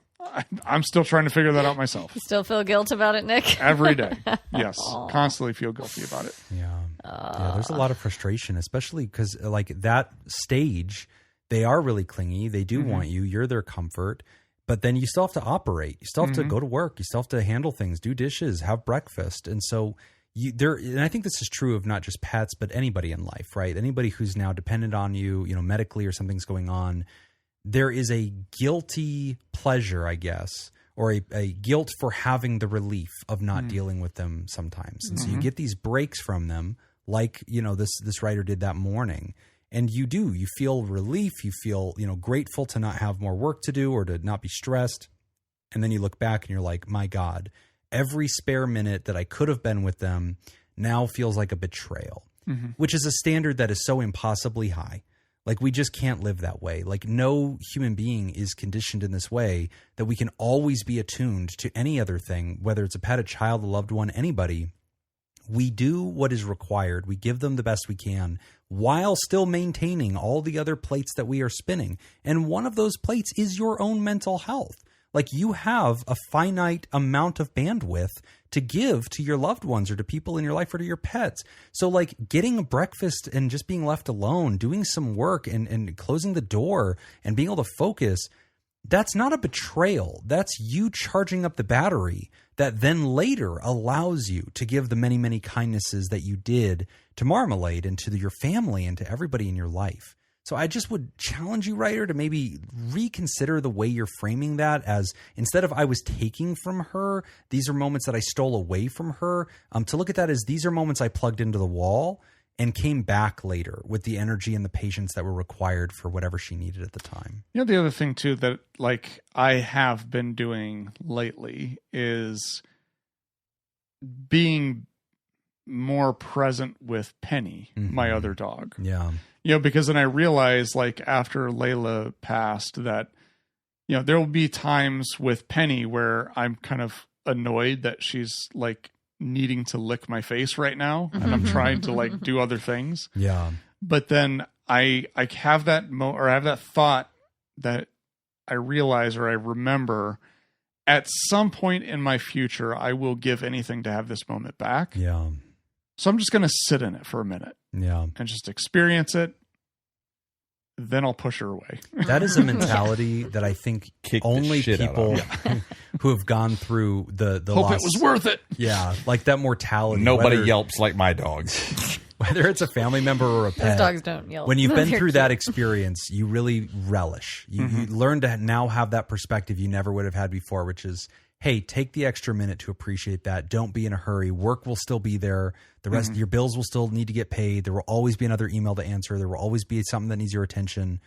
I'm still trying to figure that out myself. You still feel guilt about it, Nick? Every day. Yes. Constantly feel guilty about it. Yeah, there's a lot of frustration, especially because like that stage, they are really clingy. They do want you. You're their comfort. But then you still have to operate. You still have to go to work. You still have to handle things, do dishes, have breakfast. And so and I think this is true of not just pets, but anybody in life, right? Anybody who's now dependent on you, you know, medically or something's going on. There is a guilty pleasure, I guess, or a guilt for having the relief of not dealing with them sometimes. And so you get these breaks from them, like, you know, this writer did that morning. And you feel relief. You feel, you know, grateful to not have more work to do or to not be stressed. And then you look back and you're like, my God, every spare minute that I could have been with them now feels like a betrayal, which is a standard that is so impossibly high. Like, we just can't live that way. Like, no human being is conditioned in this way that we can always be attuned to any other thing, whether it's a pet, a child, a loved one, anybody. We do what is required. We give them the best we can while still maintaining all the other plates that we are spinning. And one of those plates is your own mental health. Like, you have a finite amount of bandwidth to give to your loved ones or to people in your life or to your pets. So like getting a breakfast and just being left alone, doing some work and closing the door and being able to focus, that's not a betrayal. That's you charging up the battery that then later allows you to give the many, many kindnesses that you did to Marmalade and to your family and to everybody in your life. So I just would challenge you, writer, to maybe reconsider the way you're framing that as, instead of I was taking from her, these are moments that I stole away from her, to look at that as these are moments I plugged into the wall and came back later with the energy and the patience that were required for whatever she needed at the time. You know, the other thing too that like I have been doing lately is being more present with Penny, my other dog. Yeah. Because then I realized, like, after Layla passed that, there will be times with Penny where I'm kind of annoyed that she's like needing to lick my face right now, and I'm trying to like do other things. Yeah. But then I have that I have that thought that I realize, or I remember, at some point in my future, I will give anything to have this moment back. Yeah. So I'm just going to sit in it for a minute. Yeah. And just experience it. Then I'll push her away. That is a mentality that I think Kick the only shit out people of who have gone through the Hope loss. it was worth it. Yeah, like that mortality. Nobody whether, yelps like my dogs. whether it's a family member or a Those pet. dogs don't yell. When you've been They're through cute. that experience, you really relish. You learn to now have that perspective you never would have had before, which is, hey, take the extra minute to appreciate that. Don't be in a hurry. Work will still be there. The rest of your bills will still need to get paid. There will always be another email to answer. There will always be something that needs your attention.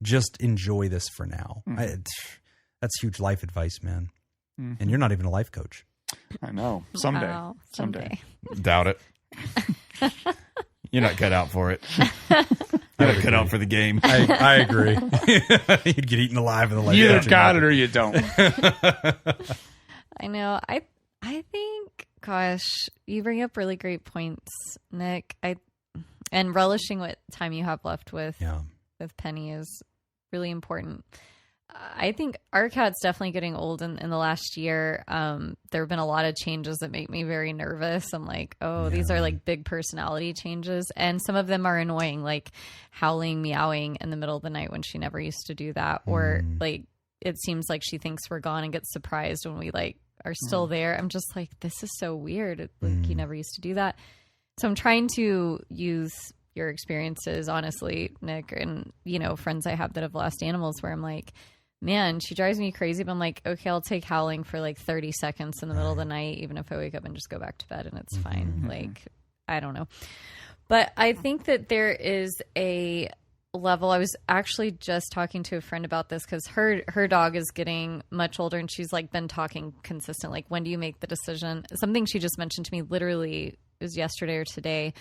Just enjoy this for now. That's huge life advice, man. And you're not even a life coach. I know. Someday. Wow, Someday. Doubt it. You're not cut out for it. You're not cut out for the game. I agree. You'd get eaten alive in the life You either coaching got it market. or you don't. I know. I think, gosh, you bring up really great points, Nick. And relishing what time you have left with Penny is really important. I think our cat's definitely getting old in the last year. There have been a lot of changes that make me very nervous. I'm like, these are like big personality changes. And some of them are annoying, like howling, meowing in the middle of the night when she never used to do that. Or like, it seems like she thinks we're gone and gets surprised when we like are still there. I'm just like, this is so weird. Like you never used to do that. So I'm trying to use your experiences, honestly, Nick, and, friends I have that have lost animals where I'm like, man, she drives me crazy, but I'm like, okay, I'll take howling for like 30 seconds in the middle of the night, even if I wake up and just go back to bed and it's fine. Like, I don't know. But I think that there is a level. I was actually just talking to a friend about this because her dog is getting much older and she's like been talking consistent. Like, when do you make the decision? Something she just mentioned to me literally, it was yesterday or today.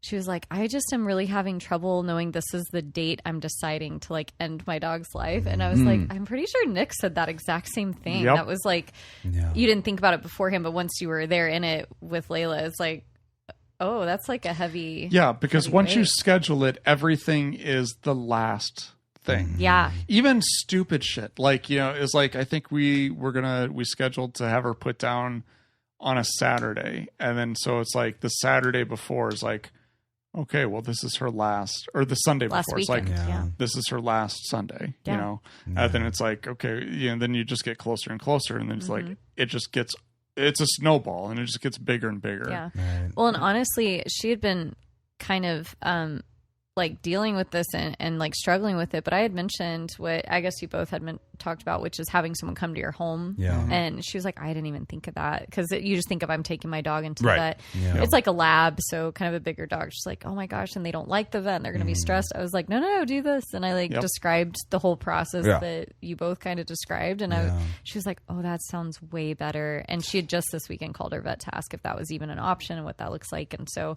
She was like, I just am really having trouble knowing this is the date I'm deciding to like end my dog's life. And I was like, I'm pretty sure Nick said that exact same thing. Yep. That was like, you didn't think about it beforehand, but once you were there in it with Layla, it's like, oh, that's like a heavy. Yeah, because heavy once you weight. schedule it, everything is the last thing. Yeah. Even stupid shit. Like, it's like, I think we scheduled to have her put down on a Saturday. And then so it's like the Saturday before is like, okay, well, this is her last, or the Sunday Last before. weekend. It's like, Yeah. this is her last Sunday, Yeah. And then it's like, okay, and then you just get closer and closer, and then it's like, it's a snowball, and it just gets bigger and bigger. Yeah. Right. Well, and honestly, she had been kind of like dealing with this and like struggling with it. But I had mentioned what I guess you both had talked about, which is having someone come to your home. Yeah. And she was like, I didn't even think of that, because you just think of I'm taking my dog into Right. the vet. Yeah. It's like a lab, so kind of a bigger dog. She's like, oh my gosh, and they don't like the vet and they're going to be stressed. I was like, no, do this. And I like described the whole process that you both kind of described. And she was like, oh, that sounds way better. And she had just this weekend called her vet to ask if that was even an option and what that looks like. And so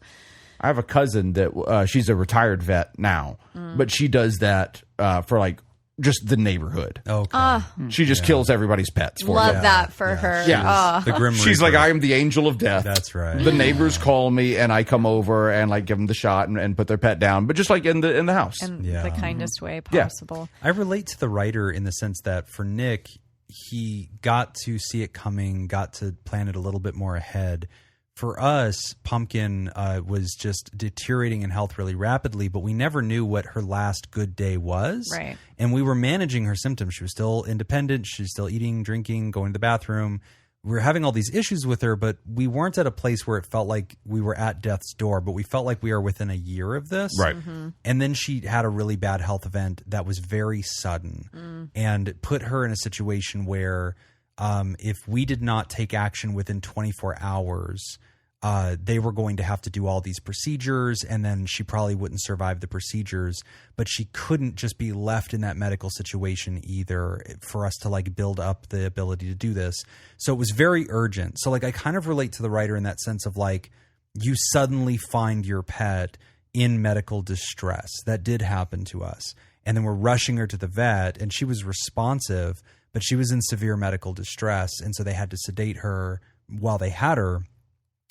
I have a cousin that she's a retired vet now, but she does that for like just the neighborhood. Okay. She just kills everybody's pets for love them. that for her. Yeah. The Grim She's Reaper. like, I am the angel of death. That's right. The neighbors call me, and I come over and like give them the shot and put their pet down, but just like in the house. In Yeah. the kindest way Yeah. possible. I relate to the writer in the sense that for Nick, he got to see it coming, got to plan it a little bit more ahead. For us, Pumpkin was just deteriorating in health really rapidly, but we never knew what her last good day was. Right. And we were managing her symptoms. She was still independent. She's still eating, drinking, going to the bathroom. We were having all these issues with her, but we weren't at a place where it felt like we were at death's door, but we felt like we were within a year of this. Right. And then she had a really bad health event that was very sudden and put her in a situation where if we did not take action within 24 hours, they were going to have to do all these procedures, and then she probably wouldn't survive the procedures. But she couldn't just be left in that medical situation either for us to like build up the ability to do this. So it was very urgent. So like I kind of relate to the writer in that sense of like, you suddenly find your pet in medical distress. That did happen to us. And then we're rushing her to the vet, and she was responsive, but she was in severe medical distress. And so they had to sedate her while they had her.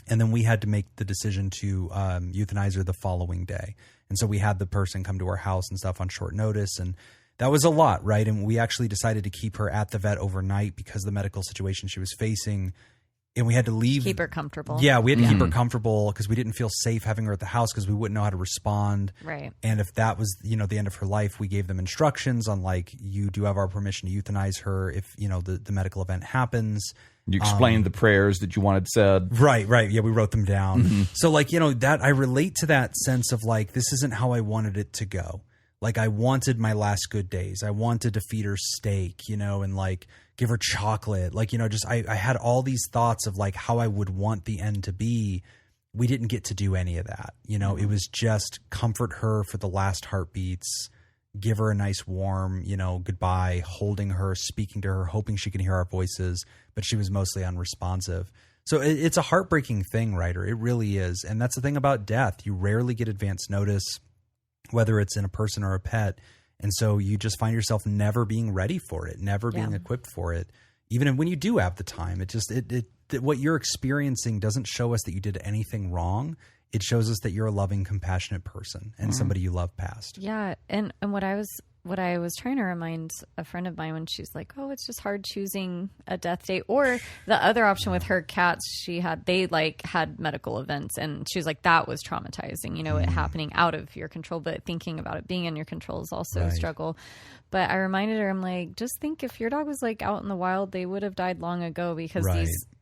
And then we had to make the decision to euthanize her the following day. And so we had the person come to our house and stuff on short notice. And that was a lot, right? And we actually decided to keep her at the vet overnight because of the medical situation she was facing. And we had to leave. Keep her comfortable. Yeah, we had to keep her comfortable because we didn't feel safe having her at the house because we wouldn't know how to respond. Right. And if that was, the end of her life, we gave them instructions on like, you do have our permission to euthanize her if, the medical event happens. You explained the prayers that you wanted said. Right. Yeah, we wrote them down. So like, that I relate to that sense of like, this isn't how I wanted it to go. Like I wanted my last good days. I wanted to feed her steak, and like give her chocolate. Like, I had all these thoughts of like how I would want the end to be. We didn't get to do any of that. It was just comfort her for the last heartbeats, give her a nice warm, goodbye, holding her, speaking to her, hoping she can hear our voices, but she was mostly unresponsive. So it's a heartbreaking thing, Ryder. It really is. And that's the thing about death. You rarely get advance notice, whether it's in a person or a pet. And so you just find yourself never being ready for it, never being equipped for it. Even when you do have the time, what you're experiencing doesn't show us that you did anything wrong. It shows us that you're a loving, compassionate person and somebody you love past. Yeah. And what I was trying to remind a friend of mine when she's like, oh, it's just hard choosing a death date. Or the other option with her cats, they had medical events, and she was like, that was traumatizing, it happening out of your control, but thinking about it being in your control is also a struggle. But I reminded her, I'm like, just think if your dog was like out in the wild, they would have died long ago because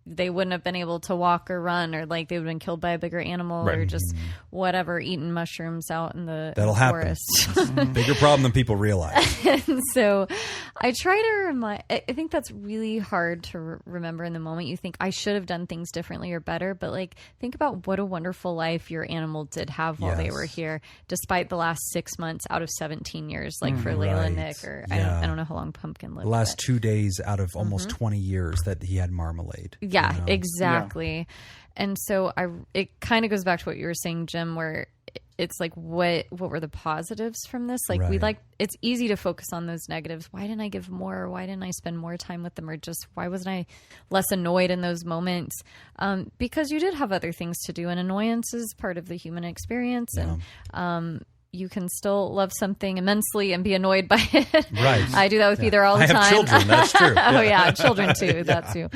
they wouldn't have been able to walk or run, or like they would have been killed by a bigger animal or just whatever, eating mushrooms out in the forest. Bigger problem than people realize. And so I try to remind, I think that's really hard to remember in the moment. You think I should have done things differently or better, but like think about what a wonderful life your animal did have while they were here, despite the last 6 months out of 17 years, like for Layla and Nick, or I don't know how long Pumpkin lived. The last 2 days out of almost 20 years that he had marmalade. Yeah, exactly. Yeah. And so it kind of goes back to what you were saying, Jim, where it's like, what were the positives from this? Like it's easy to focus on those negatives. Why didn't I give more? Why didn't I spend more time with them? Or just why wasn't I less annoyed in those moments? Because you did have other things to do, and annoyance is part of the human experience. Yeah. And, you can still love something immensely and be annoyed by it. Right. I do that with Peter all the time. I have children. That's true. Oh yeah, children too. That too.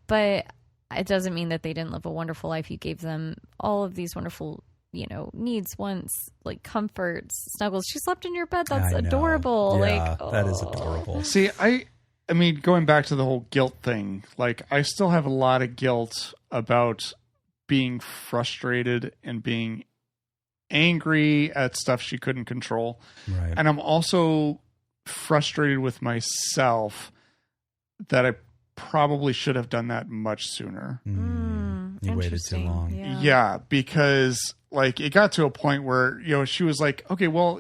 But it doesn't mean that they didn't live a wonderful life. You gave them all of these wonderful, needs, wants, like comforts, snuggles. She slept in your bed. That's adorable. Yeah, that is adorable. See, I mean, going back to the whole guilt thing, like I still have a lot of guilt about being frustrated and being angry at stuff she couldn't control. Right. And I'm also frustrated with myself that I probably should have done that much sooner. You waited too long. Yeah, because like it got to a point where, she was like, okay, well,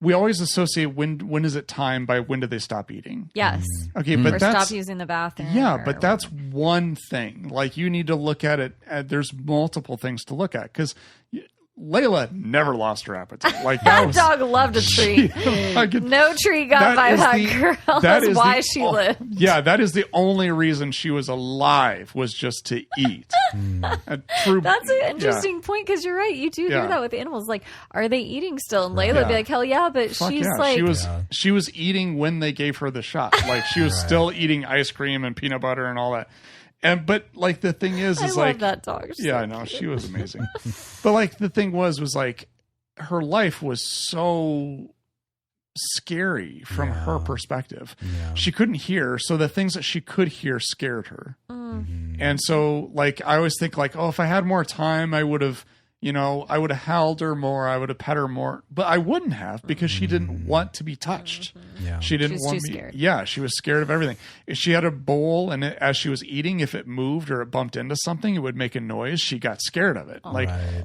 we always associate when is it time by when do they stop eating? Yes. Okay, but stop using the bathroom. Yeah, but that's one thing. Like you need to look at it. There's multiple things to look at because Layla never lost her appetite. Like that dog loved a treat. No treat got by that girl. That's why she lived. Yeah, that is the only reason she was alive, was just to eat. That's an interesting point, because you're right. You do hear that with animals. Like, are they eating still? And Layla would be like, hell yeah, but she's like, she was eating when they gave her the shot. Like she was still eating ice cream and peanut butter and all that. But like the thing is I like love that dog. She's I know, she was amazing. But like the thing was like her life was so scary from her perspective. Yeah. She couldn't hear, so the things that she could hear scared her. And so like I always think like, oh, if I had more time, I would have held her more, I would have pet her more, but I wouldn't have, because she didn't want to be touched. Yeah. She didn't want to be scared. Yeah, she was scared of everything. If she had a bowl and as she was eating, if it moved or it bumped into something, it would make a noise. She got scared of it.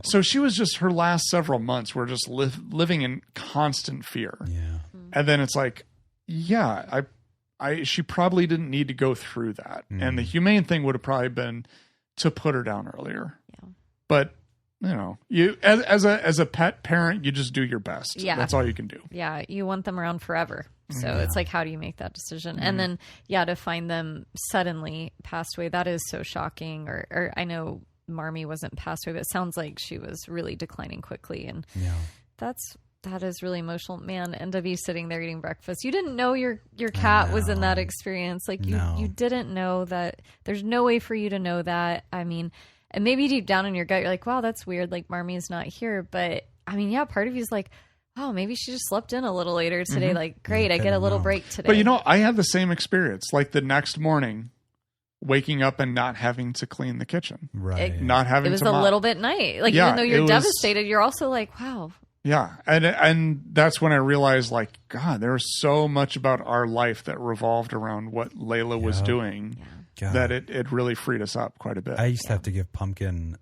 So she was just, her last several months were just living in constant fear. Yeah. And then it's like, she probably didn't need to go through that. And the humane thing would have probably been to put her down earlier. But you as a pet parent, you just do your best. Yeah. That's all you can do. Yeah, you want them around forever. So it's like, how do you make that decision? And then, to find them suddenly passed away, that is so shocking. Or I know Marmee wasn't passed away, but it sounds like she was really declining quickly. And that is really emotional. Man, NW sitting there eating breakfast. You didn't know your cat was in that experience. Like you didn't know that. There's no way for you to know that. I mean, and maybe deep down in your gut, you're like, wow, that's weird. Like Marmee's not here. But I mean, part of you is like, oh, maybe she just slept in a little later today. Like, great, I get a little break today. But I had the same experience. Like the next morning, waking up and not having to clean the kitchen. Right. Not having to It was mop. a little bit night. Like, even though you're devastated, you're also like, wow. Yeah. And that's when I realized, like, God, there was so much about our life that revolved around what Layla was doing that it really freed us up quite a bit. I used to have to give Pumpkin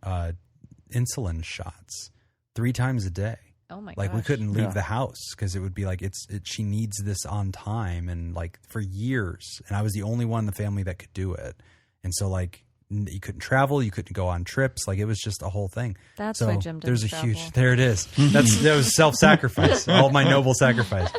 insulin shots 3 times a day. Oh my Like gosh. we couldn't leave the house because it would be like she needs this on time, and like for years, and I was the only one in the family that could do it, and so like you couldn't travel, you couldn't go on trips, like it was just a whole thing. That's so why Jim didn't travel. there it is. That was self-sacrifice, all my noble sacrifice.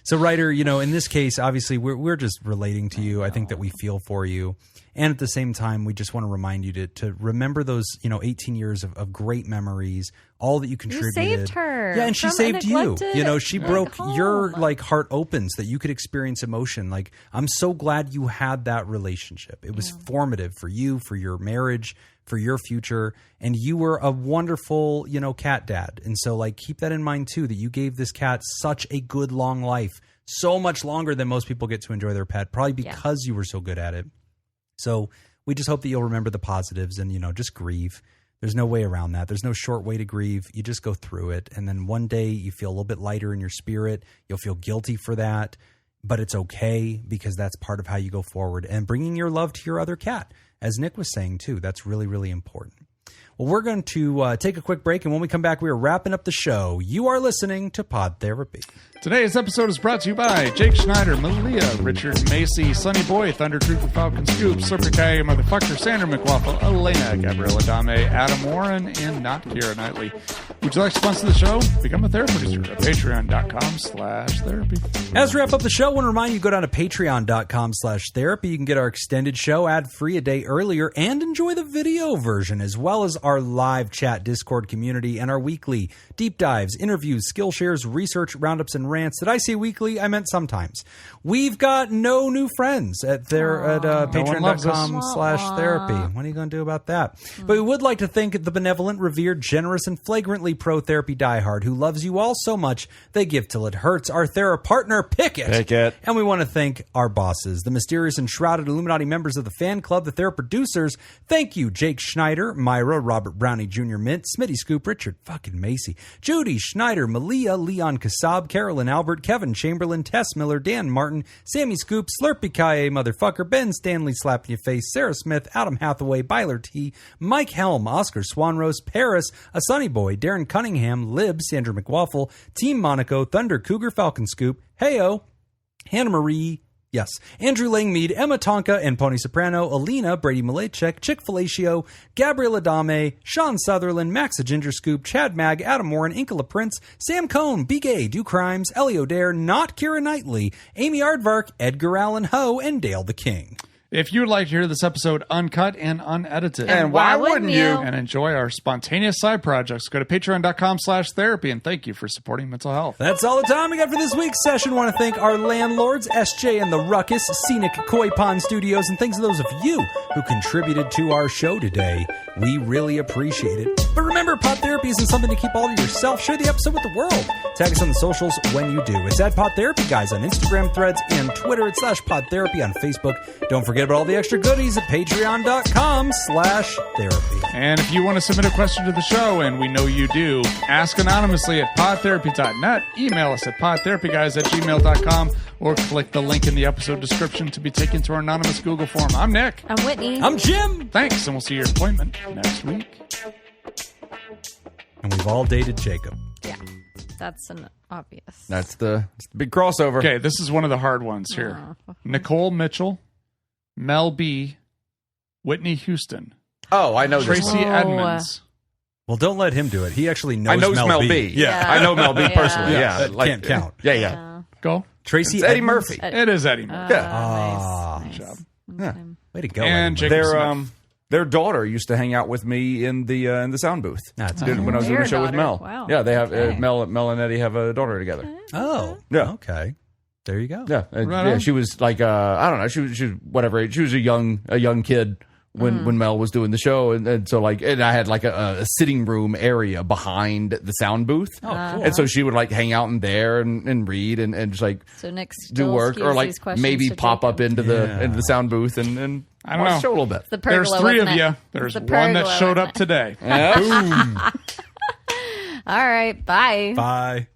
So Ryder, in this case, obviously we're just relating to you. I think that we feel for you. And at the same time, we just want to remind you to remember those, 18 years of great memories, all that you contributed. You saved her. Yeah, and she saved you. She broke home. your heart open so that you could experience emotion. Like, I'm so glad you had that relationship. It was formative for you, for your marriage, for your future. And you were a wonderful, cat dad. And so keep that in mind too, that you gave this cat such a good long life, so much longer than most people get to enjoy their pet, probably because you were so good at it. So we just hope that you'll remember the positives and, just grieve. There's no way around that. There's no short way to grieve. You just go through it. And then one day you feel a little bit lighter in your spirit. You'll feel guilty for that, but it's okay because that's part of how you go forward. And bringing your love to your other cat, as Nick was saying too, that's really, really important. Well, we're going to take a quick break. And when we come back, we are wrapping up the show. You are listening to Pod Therapy. Today's episode is brought to you by Jake Schneider, Malia, Richard Macy, Sonny Boy, Thunder Trooper, Falcon Scoop, Slurper Guy, Motherfucker, Sandra McWaffle, Elena, Gabriella Dame, Adam Warren, and not Kira Knightley. Would you like to sponsor the show? Become a therapy producer at patreon.com/therapy. As we wrap up the show, I want to remind you, go down to patreon.com/therapy. You can get our extended show ad-free a day earlier and enjoy the video version, as well as our live chat Discord community and our weekly deep dives, interviews, skill shares, research, roundups, and rants. Did I say weekly? I meant sometimes. We've got no new friends at patreon.com/therapy. What are you going to do about that? But we would like to thank the benevolent, revered, generous, and flagrantly pro-therapy diehard who loves you all so much they give till it hurts. Our therapy partner, Pickett. And we want to thank our bosses, the mysterious and shrouded Illuminati members of the fan club, the therapy producers. Thank you, Jake Schneider, Myra, Robert Brownie Jr. Mint, Smitty Scoop, Richard fucking Macy, Judy Schneider, Malia, Leon Kassab, Carolyn Albert, Kevin Chamberlain, Tess Miller, Dan Martin, Sammy Scoop, Slurpy Kaye, Motherfucker, Ben Stanley, Slap in Your Face, Sarah Smith, Adam Hathaway, Byler T, Mike Helm, Oscar Swanrose, Paris, A Sunny Boy, Darren Cunningham, Lib, Sandra McWaffle, Team Monaco, Thunder Cougar, Falcon Scoop, Heyo, Hannah Marie, yes, Andrew Langmead, Emma Tonka, and Pony Soprano, Alina, Brady Malachek, Chick Fellatio, Gabriella Dame, Sean Sutherland, Max a Ginger Scoop, Chad Mag, Adam Warren, Inkla Prince, Sam Cohn, Be Gay, Do Crimes, Elio Dare, Not Kira Knightley, Amy Aardvark, Edgar Allan Ho, and Dale the King. If you would like to hear this episode uncut and unedited, And why wouldn't you? and enjoy our spontaneous side projects, go to patreon.com/therapy, and thank you for supporting mental health. That's all the time we got for this week's session. Want to thank our landlords, SJ and the Ruckus, Scenic Koi Pond Studios, and thanks to those of you who contributed to our show today. We really appreciate it. But remember, Pod Therapy isn't something to keep all to yourself. Share the episode with the world. Tag us on the socials when you do. It's at PodTherapyGuys on Instagram, Threads, and Twitter. It's /PodTherapy on Facebook. Don't forget about all the extra goodies at patreon.com/therapy. And if you want to submit a question to the show, and we know you do, ask anonymously at podtherapy.net, email us at podtherapyguys@gmail.com, or click the link in the episode description to be taken to our anonymous Google form. I'm Nick. I'm Whitney. I'm Jim. Thanks, and we'll see your appointment next week. And we've all dated Jacob. Yeah, that's an obvious. That's the big crossover. Okay, this is one of the hard ones here. Nicole Mitchell, Mel B, Whitney Houston, Oh, I know this Tracy one. Edmonds, Well, don't let him do it. He actually knows I know Mel B. Yeah. I know Mel B Yeah. personally. Yeah, That can't count. Yeah. Go. Tracy It's Eddie Edmonds? Murphy. It is Eddie Murphy. Nice. Good job. Yeah. Way to go. And Eddie Jacob Murphy. Smith. Their daughter used to hang out with me in the sound booth. That's When I was doing Their a show with daughter. Mel. Wow. Yeah, they have Okay. Mel and Eddie have a daughter together. Oh. Yeah. Okay. There you go. Yeah, Right yeah. on. She was like I don't know. She was whatever age. She was a young kid when Mel was doing the show, and so like, and I had like a sitting room area behind the sound booth. Oh, cool. And so she would like hang out in there and read and just like So Nick do still work, or skews like these questions maybe to pop Jacob. up into the sound booth and I don't watch know. the show a little bit. The There's pergola, 3 of wasn't you. it? There's The one that pergola, showed wasn't up today. All right. Bye. Bye.